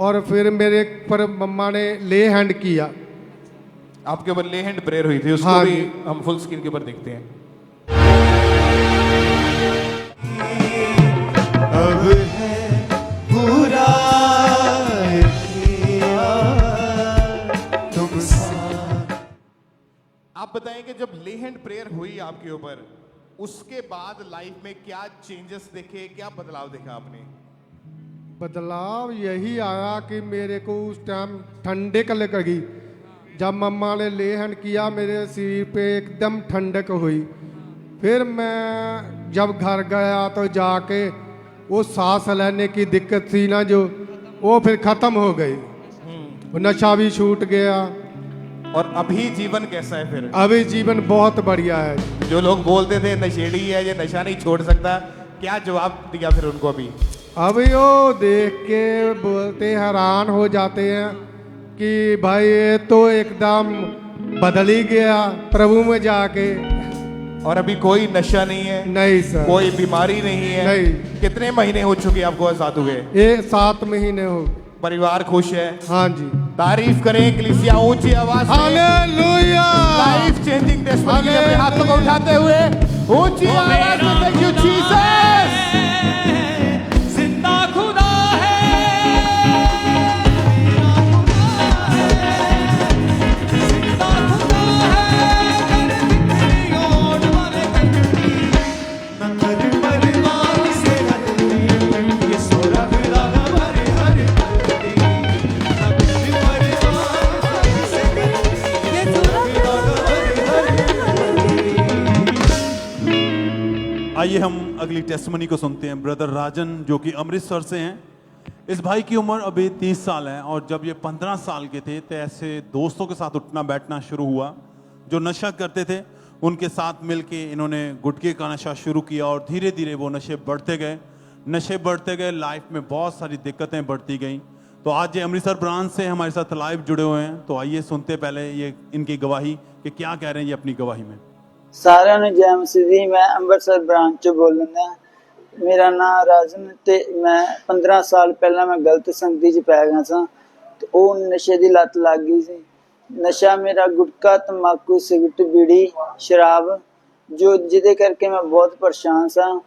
और फिर मेरे पर मम्मा ने ले हैंड किया। आपके ऊपर ले हैंड प्रेयर हुई थी, उसको हाँ भी जी। हम फुल स्क्रीन के ऊपर देखते हैं। अब है पूरा आप बताएं कि जब ले हैंड प्रेयर हुई आपके ऊपर, उसके बाद लाइफ में क्या चेंजेस देखे, क्या बदलाव देखा आपने? बदलाव यही आया कि मेरे को उस टाइम ठंडक लगी। जब मम्मा ने ले हैंड किया मेरे शरीर पे एकदम ठंडक हुई। फिर मैं जब घर गया तो जाके वो सांस लेने की दिक्कत थी ना जो, वो फिर ख़त्म हो गई। वो नशा भी छूट गया। और अभी जीवन कैसा है फिर? अभी जीवन बहुत बढ़िया है। जो लोग बोलते थे नशेड़ी है, ये नशा नहीं छोड़ सकता, क्या जवाब दिया फिर उनको अभी? अभी वो देख के बोलते हैरान हो जाते हैं कि भाई ये तो एकदम बदल ही गया प्रभु में जाके। और अभी कोई नशा नहीं है? नहीं सर। कोई बीमारी नहीं है? नहीं। कितने महीने हो चुके आपको आजाद हुए? ये 7 महीने हो। परिवार खुश है? हाँ जी। तारीफ करें कलीसिया ऊंची आवाज में। हालेलुया। लाइफ चेंजिंग टेस्टिमनी के अपने हाथों को उठाते हुए ऊंची आवाज में थैंक यू जीसस। जिंदा खुदा है, जिंदा खुदा है, ओट वाले नंबर परवान से हटती, ये सोरा खुदा हमारे हर आइए हम अगली टेस्टमनी को सुनते हैं। ब्रदर राजन जो कि अमृतसर से हैं। इस भाई की उम्र अभी 30 साल है और जब ये 15 साल के थे तो ऐसे दोस्तों के साथ उठना बैठना शुरू हुआ जो नशा करते थे। उनके साथ मिलके इन्होंने गुटखे का नशा शुरू किया और धीरे धीरे वो नशे बढ़ते गए। लाइफ में बहुत सारी दिक्कतें बढ़ती गई। तो आज ये अमृतसर ब्रांच से हमारे साथ लाइव जुड़े हुए हैं। तो आइए सुनते पहले ये इनकी गवाही कि क्या कह रहे हैं ये अपनी गवाही में। सारिਆਂ ਨੂੰ ਜੈ ਮਸੀਹ ਦੀ। मैं ਅੰਮ੍ਰਿਤਸਰ ब्रांच ਚੋਂ ਬੋਲਦਾ। ਮੇਰਾ ਨਾਮ ਰਾਜਨ ਤੇ ਮੈਂ 15 ਸਾਲ ਪਹਿਲਾਂ ਮੈਂ ਗਲਤ ਸੰਗਤੀ 'ਚ ਪੈ ਗਿਆ ਸਾਂ ਤੇ ਉਹ ਨਸ਼ੇ ਦੀ ਲੱਤ ਲੱਗ ਗਈ ਸੀ। ਨਸ਼ਾ ਮੇਰਾ ਗੁਟਕਾ, ਤੰਬਾਕੂ, ਸਿਗਰਟ, ਬੀੜੀ, ਸ਼ਰਾਬ ਜੋ ਜਿਹਦੇ ਕਰਕੇ ਮੈਂ ਬਹੁਤ ਪਰੇਸ਼ਾਨ ਸਾਂ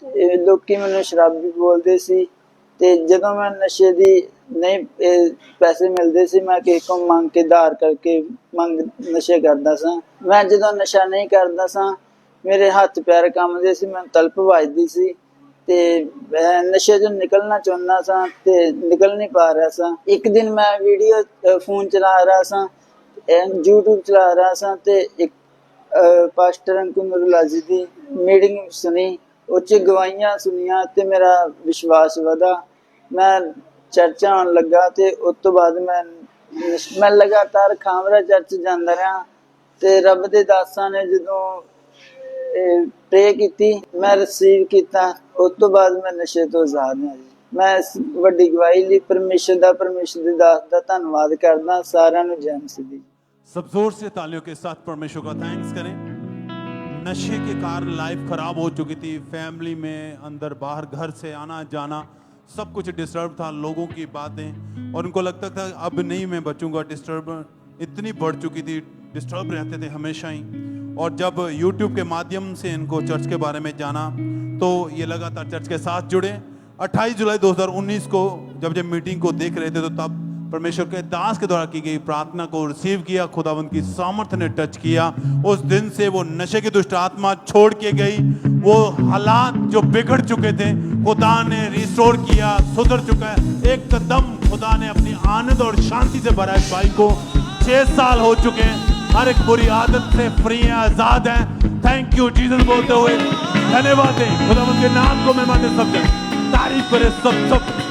ਤੇ ਲੋਕੀ ਮੈਨੂੰ ਸ਼ਰਾਬੀ ਬੋਲਦੇ ਸੀ ਤੇ ਜਦੋਂ ਮੈਂ ਨਸ਼ੇ ਦੀ ਨਹੀਂ ਪੈਸੇ ਮਿਲਦੇ ਸੀ ਮੈਂ ਕਿਸੇ ਕੋਲ ਮੰਗ ਕੇ ਧਾਰ ਕਰਕੇ ਨਸ਼ੇ ਕਰਦਾ ਸਾਂ। ਮੈਂ ਜਦੋਂ ਨਸ਼ਾ ਨਹੀਂ ਕਰਦਾ ਸਾਂ ਮੇਰੇ ਹੱਥ ਪੈਰ ਕੰਬਦੇ ਸੀ, ਮੈਨੂੰ ਤਲਪ ਵੱਜਦੀ ਸੀ ਤੇ ਮੈਂ ਨਸ਼ੇ ਤੋਂ ਨਿਕਲਣਾ ਚਾਹੁੰਦਾ ਸਾਂ ਤੇ ਨਿਕਲ ਨਹੀਂ ਪਾ ਰਿਹਾ ਸਾਂ। ਇੱਕ ਦਿਨ ਮੈਂ ਵੀਡੀਓ ਫੋਨ ਚਲਾ ਰਿਹਾ ਸਾਂ, YouTube ਚਲਾ ਰਿਹਾ ਸਾਂ ਤੇ ਇੱਕ ਪਾਸਟਰ ਅੰਕਲ ਨੂਰਲਾਜੀ ਦੀ ਮੀਟਿੰਗ ਸੁਣੀ, ਉਹ 'ਚ ਗਵਾਹੀਆਂ ਸੁਣੀਆਂ ਤੇ ਮੇਰਾ ਵਿਸ਼ਵਾਸ ਵਧਾ। ਮੈਂ ਚਰਚਾਂ ਆਉਣ ਲੱਗਾ ਤੇ ਉਸ ਤੋਂ ਬਾਅਦ ਮੈਂ ਲਗਾਤਾਰ ਖਾਮਰਾ ਚਰਚ ਜਾਂਦਾ ਰਿਹਾ ਤੇ ਰੱਬ ਦੇ ਦਾਸਾਂ ਨੇ ਜਦੋਂ ਪ੍ਰੇ ਕੀਤੀ ਮੈਂ ਰਿਸੀਵ ਕੀਤਾ। ਉਸ ਤੋਂ ਬਾਅਦ ਮੈਂ ਨਸ਼ੇ ਤੋਂ ਆਜ਼ਾਦ ਹਾਂ ਜੀ। ਮੈਂ ਇਸ ਵੱਡੀ ਗਵਾਹੀ ਲਈ ਪਰਮੇਸ਼ਰ ਦੇ ਦਾਸ ਦਾ ਧੰਨਵਾਦ ਕਰਦਾ। ਸਾਰਿਆਂ ਨੂੰ ਜੈ ਮਸੀਹ ਦੀ। सब जोर से तालियों के साथ परमेश्वर का थैंक्स करें। नशे के कारण लाइफ खराब हो चुकी थी। फैमिली में अंदर बाहर घर से आना जाना सब कुछ डिस्टर्ब था। लोगों की बातें और उनको लगता था अब नहीं मैं बचूंगा। डिस्टर्ब इतनी बढ़ चुकी थी, डिस्टर्ब रहते थे हमेशा ही। और जब YouTube के माध्यम से इनको चर्च के बारे में जाना तो ये लगातार चर्च के साथ जुड़े। 28 जुलाई 2019 को जब मीटिंग को देख रहे थे तो तब परमेश्वर के दास के द्वारा की गई प्रार्थना को रिसीव किया, खुदावंद की सामर्थ्य ने टच किया, उस दिन से वो नशे की दुष्ट आत्मा छोड़ के गई। वो हालात जो बिगड़ चुके थे खुदा ने रिस्टोर किया, सुधर चुका है एकदम। खुदा ने अपनी आनंद और शांति से भरा इस भाई को। 6 साल हो चुके हैं, हर एक बुरी आदत से फ्री है, आजाद है। थैंक यू जीसस बोलते हुए धन्यवाद दें, खुदावंद के नाम को महिमा दें, सब तारीफ करें सब।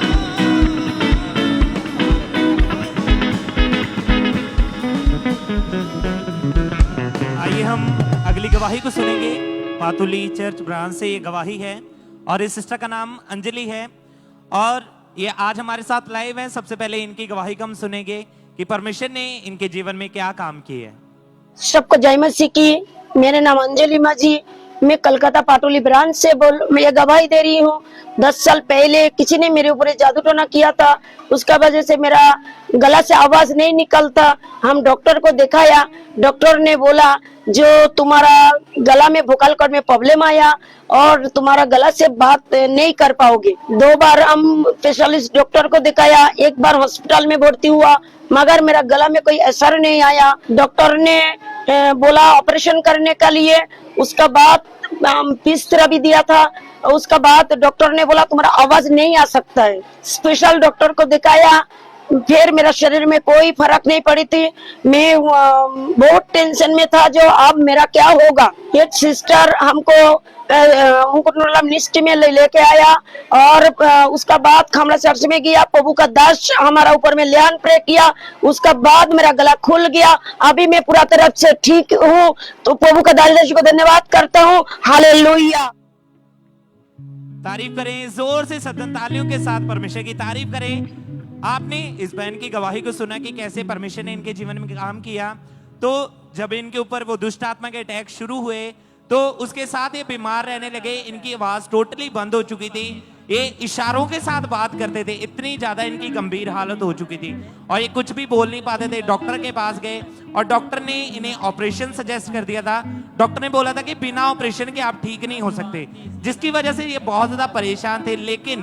आइए हम अगली गवाही को सुनेंगे। पातुली चर्च ब्रांच से ये गवाही है और इस सिस्टर का नाम अंजलि है और ये आज हमारे साथ लाइव है। सबसे पहले इनकी गवाही को हम सुनेंगे कि परमेश्वर ने इनके जीवन में क्या काम किए है। सबको जय मसीह की। मेरा नाम अंजलि माझी, मैं कलकत्ता पाटोली ब्रांच से मैं ये गवाही दे रही हूँ। 10 साल पहले किसी ने मेरे ऊपर जादू टोना किया था, उसका वजह से मेरा गला से आवाज नहीं निकलता। हम डॉक्टर को दिखाया, डॉक्टर ने बोला जो तुम्हारा गला में वोकल कॉर्ड में प्रॉब्लम आया और तुम्हारा गला से बात नहीं कर पाओगे। 2 बार हम स्पेशलिस्ट डॉक्टर को दिखाया, 1 बार हॉस्पिटल में भर्ती हुआ, मगर मेरा गला में कोई असर नहीं आया। डॉक्टर ने बोला ऑपरेशन करने के लिए, उसका बाद फीस भी दिया था। उसका बाद डॉक्टर ने बोला तुम्हारा आवाज नहीं आ सकता है। स्पेशल डॉक्टर को दिखाया, फिर मेरा शरीर में कोई फर्क नहीं पड़ी थी। मैं बहुत टेंशन में था जो अब मेरा क्या होगा। एक सिस्टर हमको लिस्ट में लेके आया और उसका बाद खामड़ा चर्च में गया, प्रभु का दास हमारा ऊपर में ध्यान प्रे किया, उसका बाद मेरा गला खुल गया। अभी मैं पूरा तरफ से ठीक हूँ, तो प्रभु का दास को धन्यवाद करता हूँ। हालेलुया। तारीफ करें जोर से, सदन तालियों के साथ परमेश्वर की तारीफ करें। आपने इस बहन की गवाही को सुना कि कैसे परमेश्वर ने इनके जीवन में काम किया। तो जब इनके ऊपर वो दुष्ट आत्मा के अटैक शुरू हुए तो उसके साथ ये बीमार रहने लगे। इनकी आवाज टोटली बंद हो चुकी थी, ये इशारों के साथ बात करते थे, इतनी ज्यादा इनकी गंभीर हालत हो चुकी थी और ये कुछ भी बोल नहीं पाते थे। डॉक्टर के पास गए और डॉक्टर ने इन्हें ऑपरेशन सजेस्ट कर दिया था। डॉक्टर ने बोला था कि बिना ऑपरेशन के आप ठीक नहीं हो सकते, जिसकी वजह से ये बहुत ज्यादा परेशान थे। लेकिन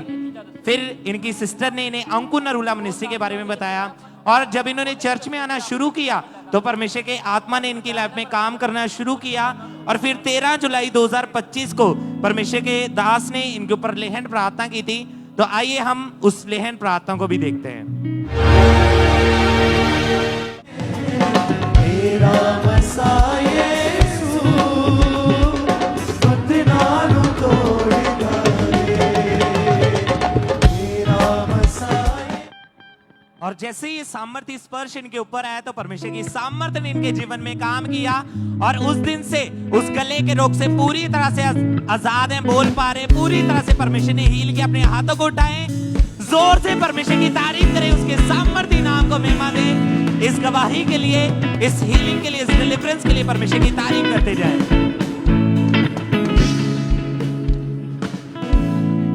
फिर इनकी सिस्टर ने इन्हें अंकुर नरूला मिनिस्ट्री के बारे में बताया और जब इन्होंने चर्च में आना शुरू किया तो परमेश्वर के आत्मा ने इनकी लाइफ में काम करना शुरू किया। और फिर 13 जुलाई 2025 को परमेश्वर के दास ने इनके ऊपर लेहन प्रार्थना की थी। तो आइए हम उस लेहन प्रार्थना को भी देखते हैं। और जैसे ही सामर्थ्य स्पर्श इनके ऊपर आया तो परमेश्वर की सामर्थ्य ने इनके जीवन में काम किया और उस दिन से उस गले के रोग से पूरी तरह से आजाद हैं, बोल पा रहे, पूरी तरह से परमेश्वर ने हील किया। अपने हाथों को उठाएं, जोर से परमेश्वर की तारीफ करें, उसके सामर्थ्य नाम को महिमा दें। इस गवाही के लिए, इस हीलिंग के लिए, इस डिलीवरेंस के लिए परमेश्वर की तारीफ करते जाएं।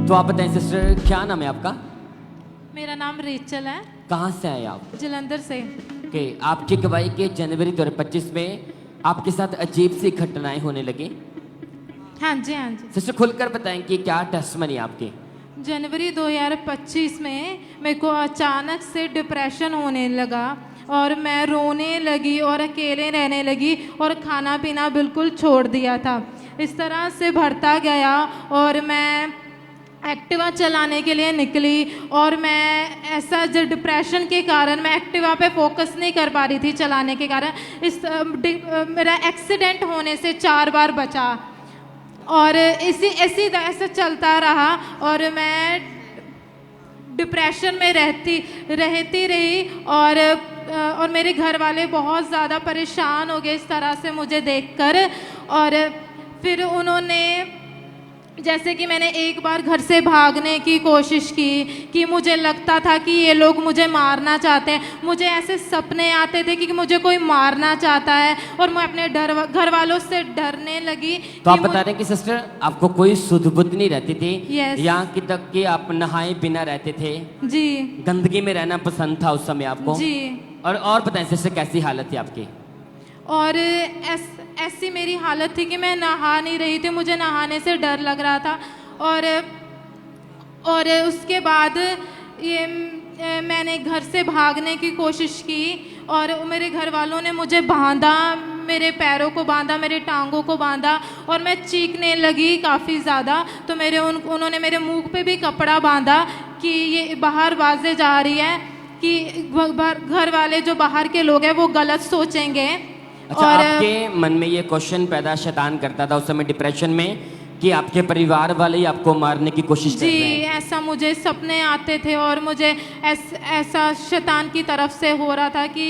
तो आप बताएं सिस्टर, क्या नाम है आपका? मेरा नाम रेचल है। कहाँ से आए आप? जलंधर से। कि आपकी गवाही के जनवरी 2025 में आपके साथ अजीब सी घटनाएं होने लगी। हाँ जी, हाँ जी। सिस्टर खुलकर बताएं कि क्या टेस्टमनी आपकी? जनवरी 2025 में मेरे को अचानक से डिप्रेशन होने लगा और मैं रोने लगी और अकेले रहने लगी और खाना पीना बिल्कुल छोड़ दिया था। इस तरह से बढ़ता गया और मैं एक्टिवा चलाने के लिए निकली और मैं ऐसा जो डिप्रेशन के कारण मैं एक्टिवा पे फोकस नहीं कर पा रही थी चलाने के कारण। मेरा एक्सीडेंट होने से 4 बार बचा और ऐसा चलता रहा और मैं डिप्रेशन में रहती रही और मेरे घर वाले बहुत ज़्यादा परेशान हो गए इस तरह से मुझे देखकर। और फिर उन्होंने, जैसे कि मैंने एक बार घर से भागने की कोशिश की कि मुझे लगता था कि ये लोग मुझे मारना चाहते हैं। मुझे ऐसे सपने आते थे कि मुझे कोई मारना चाहता है और मैं अपने घर वालों से डरने लगी। तो आप बता रहे हैं कि सिस्टर आपको कोई सुध बुद्ध नहीं रहती थी? यस। यहाँ की तक कि आप नहाए बिना रहते थे? जी। गंदगी में रहना पसंद था उस समय आपको? जी। और बताएं सिस्टर, कैसी हालत थी आपकी? और ऐसी मेरी हालत थी कि मैं नहा नहीं रही थी, मुझे नहाने से डर लग रहा था। और उसके बाद ये मैंने घर से भागने की कोशिश की और मेरे घर वालों ने मुझे बांधा, मेरे पैरों को बांधा, मेरे टांगों को बांधा और मैं चीखने लगी काफ़ी ज़्यादा। तो उन्होंने मेरे मुंह पे भी कपड़ा बांधा कि ये बाहर आवाज़ें जा रही है कि घर वाले जो बाहर के लोग हैं वो गलत सोचेंगे। अच्छा, और आपके मन में ये क्वेश्चन पैदा शैतान करता था उस समय डिप्रेशन में कि आपके परिवार वाले ही आपको मारने की कोशिश कर रहे हैं? जी, ऐसा मुझे सपने आते थे और मुझे ऐसा शैतान की तरफ से हो रहा था कि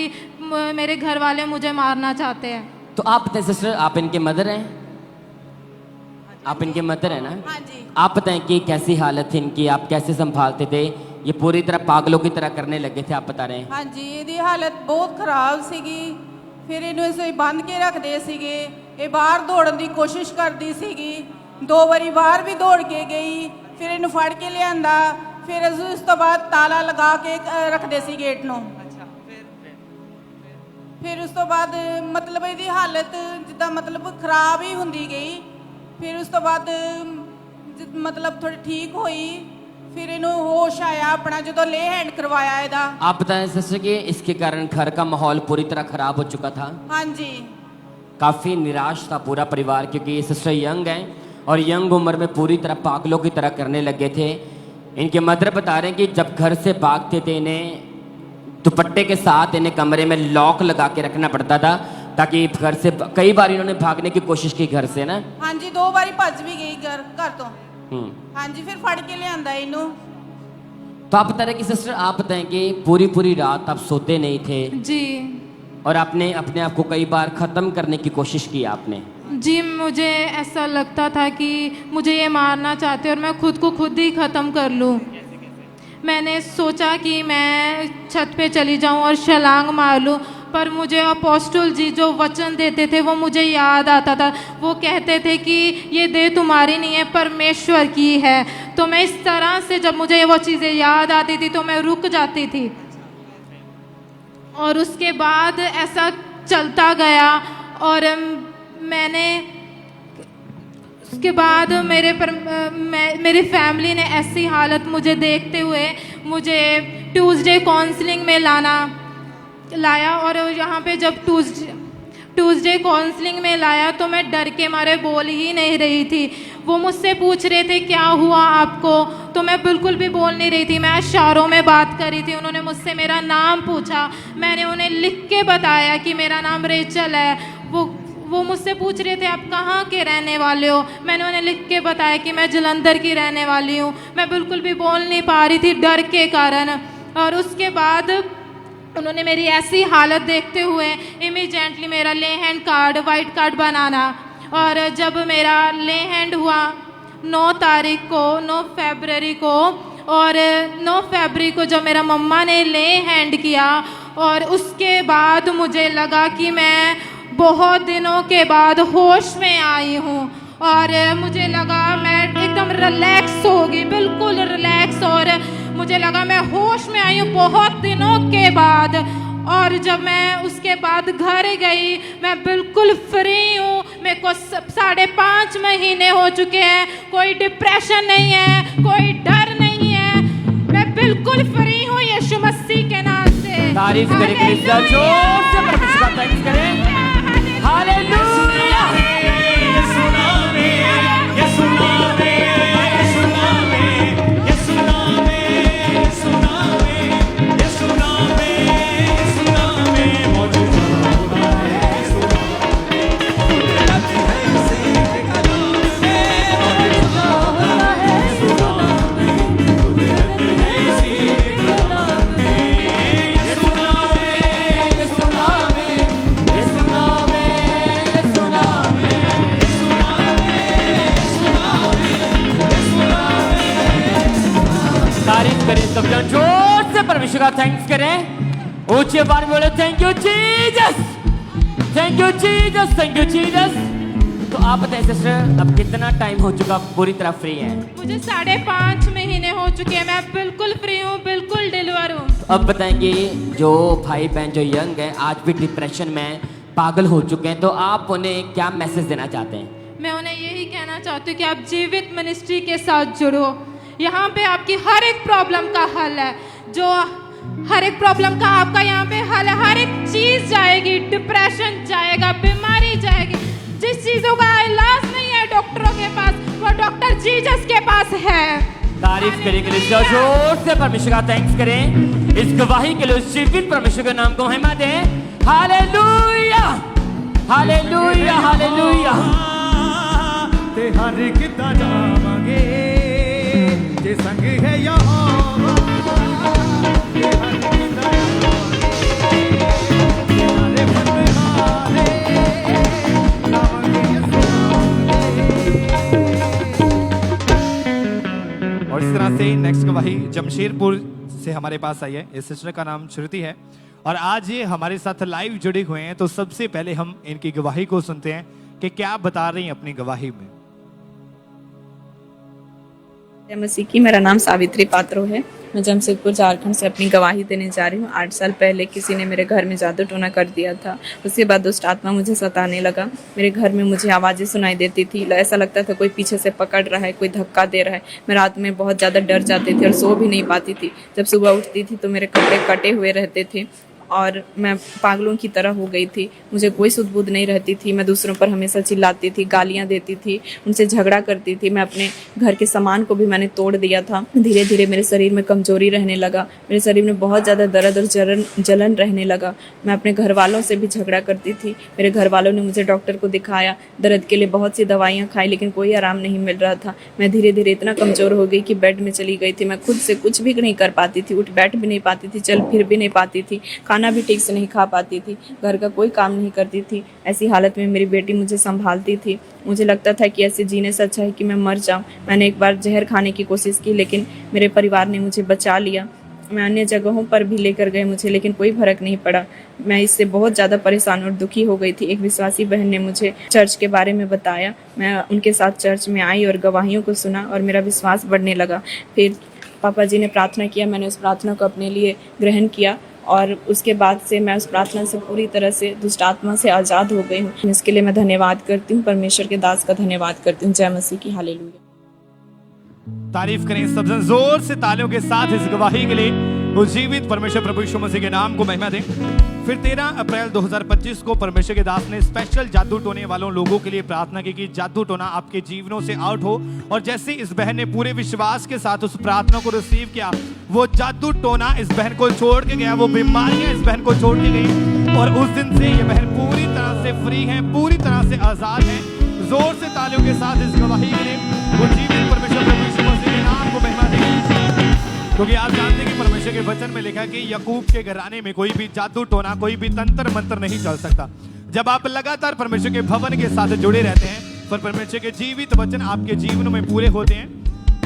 मेरे घर वाले मुझे मारना चाहते हैं। तो आप बताएं सिस्टर, आप इनके मदर हैं? आप इनके मदर हैं ना? हाँ जी। आप बताएं कि कैसी हालत थी इनकी, आप कैसे संभालते थे? ये पूरी तरह पागलों की तरह करने लगे थे, आप बता रहे हैं। हाँ जी, ਇਹਦੀ ਹਾਲਤ ਬਹੁਤ ਖਰਾਬ ਸੀਗੀ। ਫਿਰ ਇਹਨੂੰ ਅਸੀਂ ਬੰਨ ਕੇ ਰੱਖਦੇ ਸੀਗੇ। ਇਹ ਬਾਹਰ ਦੌੜਨ ਦੀ ਕੋਸ਼ਿਸ਼ ਕਰਦੀ ਸੀਗੀ। 2 ਵਾਰੀ ਬਾਹਰ ਵੀ ਦੌੜ ਕੇ ਗਈ। ਫਿਰ ਇਹਨੂੰ ਫੜ ਕੇ ਲਿਆਂਦਾ। ਫਿਰ ਅਸੀਂ ਉਸ ਤੋਂ ਬਾਅਦ ਤਾਲਾ ਲਗਾ ਕੇ ਰੱਖਦੇ ਸੀ ਗੇਟ ਨੂੰ। ਫਿਰ ਉਸ ਤੋਂ ਬਾਅਦ ਮਤਲਬ ਇਹਦੀ ਹਾਲਤ ਜਿੱਦਾਂ ਮਤਲਬ ਖਰਾਬ ਹੀ ਹੁੰਦੀ ਗਈ। ਫਿਰ ਉਸ ਤੋਂ ਬਾਅਦ ਮਤਲਬ ਥੋੜੀ ਠੀਕ ਹੋਈ। फिर इन्हों होश आया अपना जो ले हैंड करवाया ਇਹਦਾ। आप बताएं सिस्टर कि इसके कारण घर का माहौल पूरी तरह खराब हो चुका था? हाँ जी। काफ़ी निराश था पूरा परिवार क्योंकि ये सिस्टर यंग हैं और यंग उम्र में पूरी तरह पागलों की तरह करने लगे थे। इनके मदर बता रहे हैं कि जब घर से भागते थे इन्हें दुपट्टे के साथ इन्हें कमरे में लॉक लगा के रखना पड़ता था ताकि घर से कई बार इन्होंने भागने की कोशिश की घर से ना। हाँ जी, 2 बारी भज भी गई घर तो। हाँ जी, फिर फड़ के लिया इनू। तो आप बता रहे कि सिस्टर, आप बताएं कि पूरी रात आप सोते नहीं थे जी, और आपने अपने आप को कई बार ख़त्म करने की कोशिश की आपने? जी, मुझे ऐसा लगता था कि मुझे ये मारना चाहते और मैं खुद को खुद ही ख़त्म कर लूँ। मैंने सोचा कि मैं छत पे चली जाऊँ और छलांग मार लूँ, पर मुझे अपोस्टल जी जो वचन देते थे वो मुझे याद आता था। वो कहते थे कि ये देह तुम्हारी नहीं है, परमेश्वर की है। तो मैं इस तरह से जब मुझे वो चीज़ें याद आती थी तो मैं रुक जाती थी और उसके बाद ऐसा चलता गया और मैंने उसके बाद मेरी फैमिली ने ऐसी हालत मुझे देखते हुए मुझे ट्यूसडे काउंसलिंग में लाया और यहाँ पे जब ट्यूसडे काउंसलिंग में लाया तो मैं डर के मारे बोल ही नहीं रही थी। वो मुझसे पूछ रहे थे क्या हुआ आपको, तो मैं बिल्कुल भी बोल नहीं रही थी, मैं इशारों में बात कर रही थी। उन्होंने मुझसे मेरा नाम पूछा, मैंने उन्हें लिख के बताया कि मेरा नाम रेचल है। वो मुझसे पूछ रहे थे आप कहाँ के रहने वाले हो, मैंने उन्हें लिख के बताया कि मैं जलंधर की रहने वाली हूँ। मैं बिल्कुल भी बोल नहीं पा रही थी डर के कारण। और उसके बाद उन्होंने मेरी ऐसी हालत देखते हुए इमीडिएटली मेरा ले हैंड कार्ड, वाइट कार्ड बनाना। और जब मेरा ले हैंड हुआ 9 फरवरी को और 9 फरवरी को जब मेरा मम्मा ने ले हैंड किया और उसके बाद मुझे लगा कि मैं बहुत दिनों के बाद होश में आई हूँ और मुझे लगा मैं एकदम रिलैक्स हो गई, बिल्कुल रिलैक्स। और मुझे लगा मैं होश में आई हूँ बहुत दिनों के बाद। और जब मैं उसके बाद घर गई मैं बिल्कुल फ्री हूँ। मेरे को 5.5 महीने हो चुके हैं, कोई डिप्रेशन नहीं है, कोई डर नहीं है, मैं बिल्कुल फ्री हूँ यीशु मसीह के नाम से। तारीफ करें, जोर से परमेश्वर का तारीफ करें। हालेलुया। जोर से परमेश्वर का थैंक्स करें, ऊंची आवाज में बोले thank you Jesus, thank you Jesus, thank you Jesus. तो आप बताइए सिस्टर, अब कितना टाइम हो चुका पूरी तरह फ्री है? मुझे 5.5 महीने हो चुके हैं, मैं बिल्कुल फ्री हूँ, बिल्कुल डिलीवर हूँ। तो अब बताएंगे जो भाई बहन जो यंग है आज भी डिप्रेशन में पागल हो चुके हैं, तो आप उन्हें क्या मैसेज देना चाहते हैं? मैं उन्हें यही कहना चाहती हूँ कि आप जीवित मिनिस्ट्री के साथ जुड़ो। यहाँ पे आपकी हर एक प्रॉब्लम का हल है। जो हर एक प्रॉब्लम का आपका यहाँ पे हल, हर एक चीज जाएगी, डिप्रेशन जाएगा, बीमारी जाएगी। जिस चीजों का इलाज नहीं है डॉक्टरों के पास, वो डॉक्टर जीसस के पास है। तारीफ करें के लिए जोर से परमेश्वर का थैंक्स करें। इस गवाही के लिए उस जीवित परमेश्वर के नाम को महिमा दें। Hallelujah, hallelujah, hallelujah. ते हर किता जावांगे जे संग है यहोवा, ते हर किता जावांगे बंदहारे लावांगे और इस तरह से नेक्स्ट गवाही जमशेदपुर से हमारे पास आई है। इस सिस्टर का नाम श्रुति है और आज ये हमारे साथ लाइव जुड़े हुए हैं। तो सबसे पहले हम इनकी गवाही को सुनते हैं कि क्या बता रही हैं अपनी गवाही में। जय मसीह की, मेरा नाम सावित्री पात्रो है। मैं जमशेदपुर झारखंड से अपनी गवाही देने जा रही हूँ। 8 साल पहले किसी ने मेरे घर में जादू टोना कर दिया था। उसके बाद दुष्ट आत्मा मुझे सताने लगा। मेरे घर में मुझे आवाज़ें सुनाई देती थी, ऐसा लगता था कोई पीछे से पकड़ रहा है, कोई धक्का दे रहा है। मैं रात में बहुत ज़्यादा डर जाती थी और सो भी नहीं पाती थी। जब सुबह उठती थी तो मेरे कपड़े कटे हुए रहते थे और मैं पागलों की तरह हो गई थी। मुझे कोई सुध बुध नहीं रहती थी। मैं दूसरों पर हमेशा चिल्लाती थी, गालियाँ देती थी, उनसे झगड़ा करती थी। मैं अपने घर के सामान को भी मैंने तोड़ दिया था। धीरे धीरे मेरे शरीर में कमजोरी रहने लगा। मेरे शरीर में बहुत ज़्यादा दर्द और जलन रहने लगा। मैं अपने घर वालों से भी झगड़ा करती थी। मेरे घर वालों ने मुझे डॉक्टर को दिखाया, दर्द के लिए बहुत सी दवाइयाँ खाई, लेकिन कोई आराम नहीं मिल रहा था। मैं धीरे धीरे इतना कमज़ोर हो गई कि बेड में चली गई थी। मैं खुद से कुछ भी नहीं कर पाती थी, उठ बैठ भी नहीं पाती थी, चल फिर भी नहीं पाती थी, खाना भी ठीक से नहीं खा पाती थी, घर का कोई काम नहीं करती थी। ऐसी हालत में मेरी बेटी मुझे संभालती थी। मुझे लगता था कि ऐसे जीने से अच्छा है कि मैं मर जाऊं। मैंने एक बार जहर खाने की कोशिश की, लेकिन मेरे परिवार ने मुझे बचा लिया। मैं अन्य जगहों पर भी लेकर गए मुझे, लेकिन कोई फर्क नहीं पड़ा। मैं इससे बहुत ज़्यादा परेशान और दुखी हो गई थी। एक विश्वासी बहन ने मुझे चर्च के बारे में बताया। मैं उनके साथ चर्च में आई और गवाहियों को सुना और मेरा विश्वास बढ़ने लगा। फिर पापा जी ने प्रार्थना किया, मैंने उस प्रार्थना को अपने लिए ग्रहण किया और उसके बाद से मैं उस प्रार्थना से पूरी तरह से दुष्ट आत्मा से आज़ाद हो गई हूँ। इसके लिए मैं धन्यवाद करती हूँ, परमेश्वर के दास का धन्यवाद करती हूँ। जय मसीह की, हालेलुया। तारीफ करें सब जन जोर से तालियों के साथ इस गवाही के लिए। वो जीवित परमेश्वर प्रभु यीशु मसीह के नाम को महिमा दें। फिर 13 अप्रैल 2025 को परमेश्वर के दास ने स्पेशल जादू टोने वालों लोगों के लिए प्रार्थना की कि जादू टोना आपके जीवनों से आउट हो। और जैसे इस बहन ने पूरे विश्वास के साथ उस प्रार्थना को रिसीव किया, वो जादू टोना इस बहन को छोड़ के गया, वो बीमारियां इस बहन को छोड़ के गई और उस दिन से ये बहन पूरी तरह से फ्री है, पूरी तरह से आजाद है। जोर से तालियों के साथ इस गवाही के लिए वो जीवित परमेश्वर प्रभु यीशु मसीह के नाम को महिमा दें। क्योंकि आप जानते हैं कि परमेश्वर के वचन में लिखा है कि याकूब के घराने में कोई भी जादू टोना, कोई भी तंत्र मंत्र नहीं चल सकता। जब आप लगातार परमेश्वर के भवन के साथ जुड़े रहते हैं, पर परमेश्वर के जीवित वचन आपके जीवनों में पूरे होते हैं।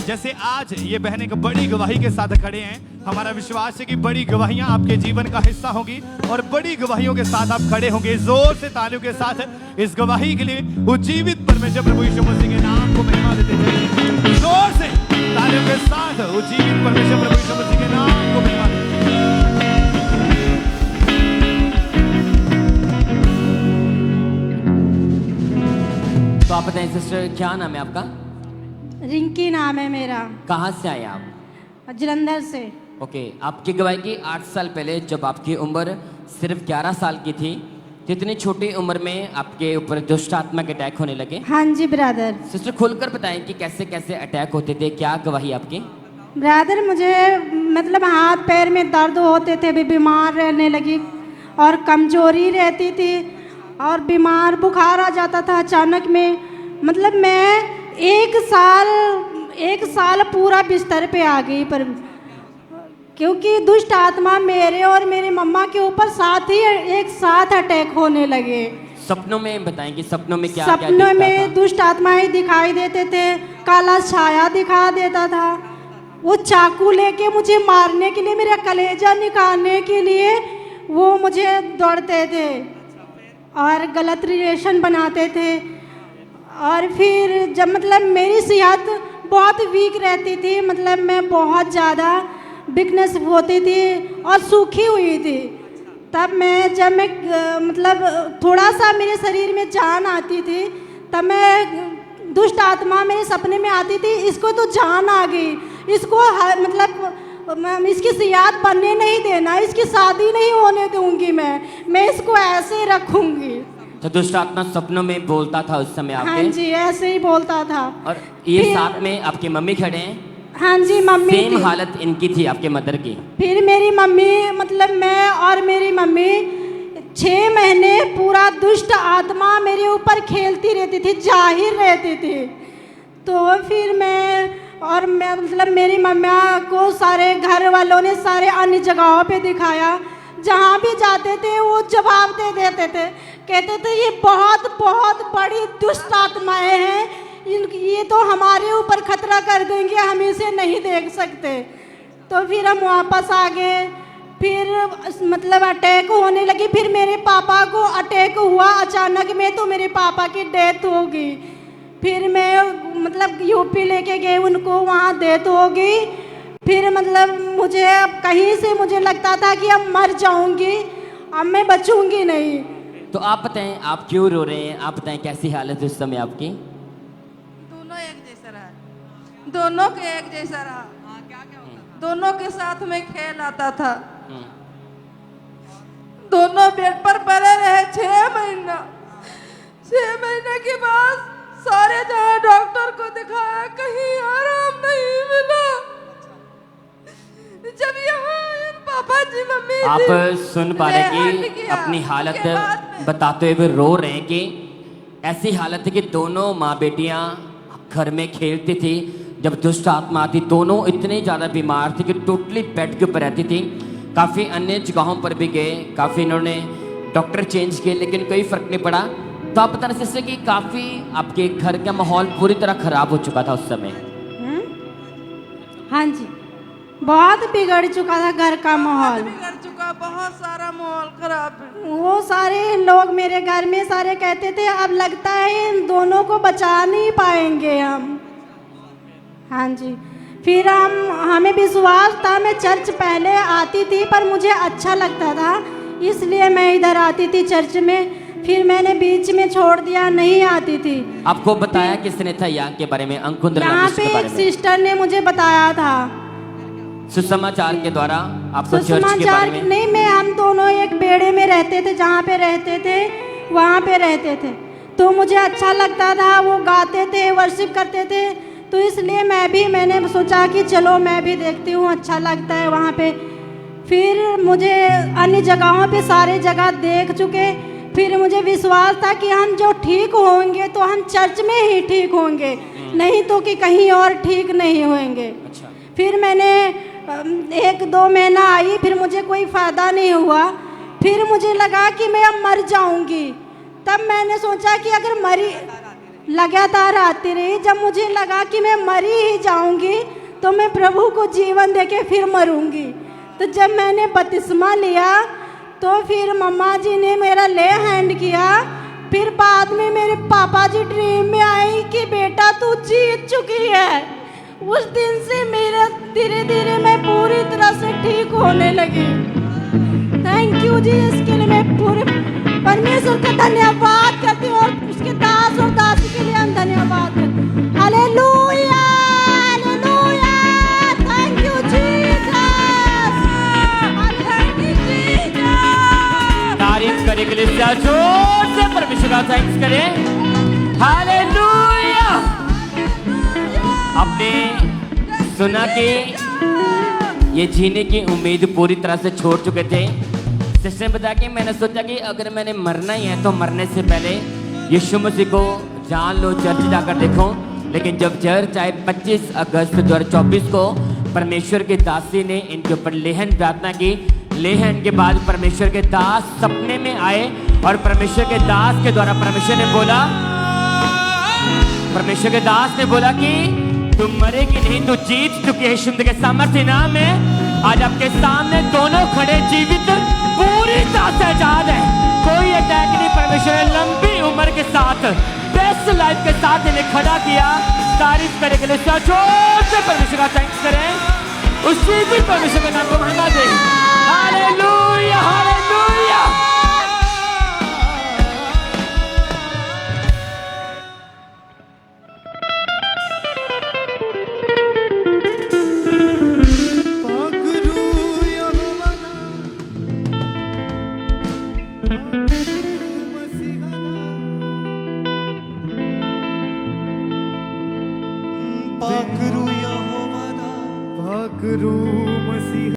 जैसे आज ये बहन एक बड़ी गवाही के साथ खड़े हैं। हमारा विश्वास है कि बड़ी गवाहियां आपके जीवन का हिस्सा होगी और बड़ी गवाहियों के साथ आप खड़े होंगे। जोर से तालियों के साथ इस गवाही के लिए वो जीवित परमेश्वर प्रभु यीशु मसीह के नाम को महिमा देते हैं। जोर से तालियों के साथ वो जीवित परमेश्वर प्रभु यीशु मसीह के नाम को महिमा देते हैं। तो आप बताएं सिस्टर, क्या नाम है आपका? रिंकी नाम है मेरा। कहाँ से आए आप? जलंधर से। ओके, आपकी गवाही की 8 साल पहले जब आपकी उम्र सिर्फ 11 साल की थी, तो इतनी छोटी उम्र में आपके ऊपर दुष्ट आत्मा के अटैक होने लगे। हाँ जी ब्रदर। सिस्टर खुलकर बताएं कि कैसे कैसे अटैक होते थे, क्या गवाही आपकी? ब्रदर मुझे मतलब हाथ पैर में दर्द होते थे, भी बीमार रहने लगी और कमजोरी रहती थी और बीमार बुखार आ जाता था अचानक में। मतलब मैं एक साल पूरा बिस्तर पे आ गई, पर क्योंकि दुष्ट आत्मा मेरे और मेरे मम्मा के ऊपर एक साथ अटैक होने लगे। सपनों में बताएं कि सपनों में क्या सपनों में दुष्ट आत्माएं दिखाई देते थे, काला छाया दिखा देता था। वो चाकू लेके मुझे मारने के लिए, मेरा कलेजा निकालने के लिए वो मुझे दौड़ते थे और गलत रिलेशन बनाते थे। और फिर जब मतलब मेरी सेहत बहुत वीक रहती थी, मतलब मैं बहुत ज़्यादा वीकनेस होती थी और सूखी हुई थी, तब जब मैं मतलब थोड़ा सा मेरे शरीर में जान आती थी, तब मैं दुष्ट आत्मा मेरे सपने में आती थी, इसको तो जान आ गई, इसको मतलब मैम इसकी सियात बनने नहीं देना, इसकी शादी नहीं होने दूंगी, मैं इसको ऐसे ही रखूंगी। तो दुष्ट आत्मा सपनों में बोलता था उस समय आपके? हाँ जी, ऐसे ही बोलता था। और ये साथ में आपकी मम्मी खड़े हैं? हाँ जी, मम्मी सेम थी। हालत इनकी थी, आपके मदर की? फिर मेरी मम्मी, मतलब मैं और मेरी मम्मी 6 महीने पूरा दुष्ट आत्मा मेरे ऊपर खेलती रहती थी, जाहिर रहती थी। तो फिर मैं मतलब मेरी मम्मा को सारे घर वालों ने सारे अन्य जगहों पे दिखाया, जहाँ भी जाते थे वो जवाब दे देते थे, कहते थे ये बहुत बहुत बड़ी दुष्ट आत्माएं हैं, ये तो हमारे ऊपर खतरा कर देंगे, हम इसे नहीं देख सकते। तो फिर हम वापस आ गए, फिर मतलब अटैक होने लगी। फिर मेरे पापा को अटैक हुआ अचानक में, तो मेरे पापा की डेथ हो गई। फिर मैं मतलब यूपी लेके गए उनको, वहाँ डेथ हो गई। फिर मतलब मुझे अब कहीं से मुझे लगता था कि अब मर जाऊंगी, अब मैं बचूंगी नहीं। तो आप बताएं, आप क्यों रो रहे हैं? आप बताएं कैसी हालत है उस समय आपकी? दोनों एक जैसा रहा, दोनों के एक जैसा रहा, दोनों के साथ में खेल आता था, दोनों बेड पर पड़े रहे 6 महीना। 6 महीने के बाद सारे जगह डॉक्टर को दिखाया, कहीं आराम नहीं मिला। जब यहाँ पापा जी मम्मी आप सुन पा रहे कि अपनी हालत बताते हुए रो रहे हैं कि ऐसी हालत है कि दोनों माँ बेटियाँ घर में खेलती थी, जब दुष्ट आत्मा आती दोनों इतने ज़्यादा बीमार थे कि टोटली बेड के ऊपर रहती थी। काफ़ी अन्य जगहों पर भी गए, काफ़ी इन्होंने डॉक्टर चेंज किए, लेकिन कोई फ़र्क नहीं पड़ा। तो आप बता रहे कि काफ़ी आपके घर का माहौल पूरी तरह खराब हो चुका था उस समय? हाँ जी, बहुत बिगड़ चुका था घर का माहौल, बिगड़ चुका, बहुत सारा माहौल खराब है। वो सारे लोग मेरे घर में सारे कहते थे अब लगता है इन दोनों को बचा नहीं पाएंगे हम। हाँ जी, फिर हमें विश्वास था, मैं चर्च पहले आती थी पर मुझे अच्छा लगता था, इसलिए मैं इधर आती थी चर्च में। फिर मैंने बीच में छोड़ दिया, नहीं आती थी। आपको बताया किसने था यहाँ के बारे में, अंकुंद्र यहाँ पे एक सिस्टर ने मुझे बताया था, सुसमाचार के द्वारा आपको चर्च के बारे में? नहीं, मैं हम दोनों एक बेड़े में रहते थे, जहाँ पे रहते थे वहाँ पे रहते थे। तो मुझे अच्छा लगता था, वो गाते थे, वर्शिप करते थे, तो इसलिए मैंने सोचा कि चलो मैं भी देखती हूँ, अच्छा लगता है वहाँ पे। फिर मुझे अन्य जगहों पे सारे जगह देख चुके, फिर मुझे विश्वास था कि हम जो ठीक होंगे तो हम चर्च में ही ठीक होंगे, नहीं तो कि कहीं और ठीक नहीं होंगे। फिर मैंने 1-2 महीना आई, फिर मुझे कोई फ़ायदा नहीं हुआ। फिर मुझे लगा कि मैं अब मर जाऊंगी। तब मैंने सोचा कि अगर मरी, लगातार आती रही, जब मुझे लगा कि मैं मरी ही जाऊंगी तो मैं प्रभु को जीवन देके फिर मरूंगी। तो जब मैंने बपतिस्मा लिया तो फिर मम्मा जी ने मेरा ले हैंड किया। फिर बाद में मेरे पापा जी ड्रीम में आए कि बेटा तू जीत चुकी है। उस दिन से मेरा धीरे धीरे मैं पूरी तरह से ठीक होने लगी। थैंक यू जी, इसके लिए मैं पूरे परमेश्वर का धन्यवाद करती हूँ और उसके दास और दासी के लिए हम धन्यवाद करते हैं। Hallelujah, hallelujah, thank you Jesus, thank you Jesus. तारीफ करने के लिए जोर से परमेश्वर का थैंक्स करें। हालेलुया। आपने सुना कि ये जीने की उम्मीद पूरी तरह से छोड़ चुके थे। सिस्टर ने बताया कि मैंने सोचा कि अगर मैंने मरना ही है तो मरने से पहले यीशु मसीह को जान लो, चर्च जाकर देखो। लेकिन जब चर्च आए 25 अगस्त 2024 को परमेश्वर के दासी ने इनके ऊपर लेहन प्रार्थना की। लेहन के बाद परमेश्वर के दास सपने में आए और परमेश्वर के दास के द्वारा परमेश्वर के दास ने बोला कि तुम मरेगी नहीं, तू जीत चुकी है यीशु के सामर्थ्य नाम में। आज आपके सामने दोनों खड़े जीवित पूरी तरह से आजाद है, कोई अटैक नहीं। परमेश्वर ने लंबी उम्र के साथ, बेस्ट लाइफ के साथ इन्हें खड़ा किया। तारीफ करने के लिए जोर से परमेश्वर का थैंक्स करें, उसी भी परमेश्वर के नाम को महिमा दें।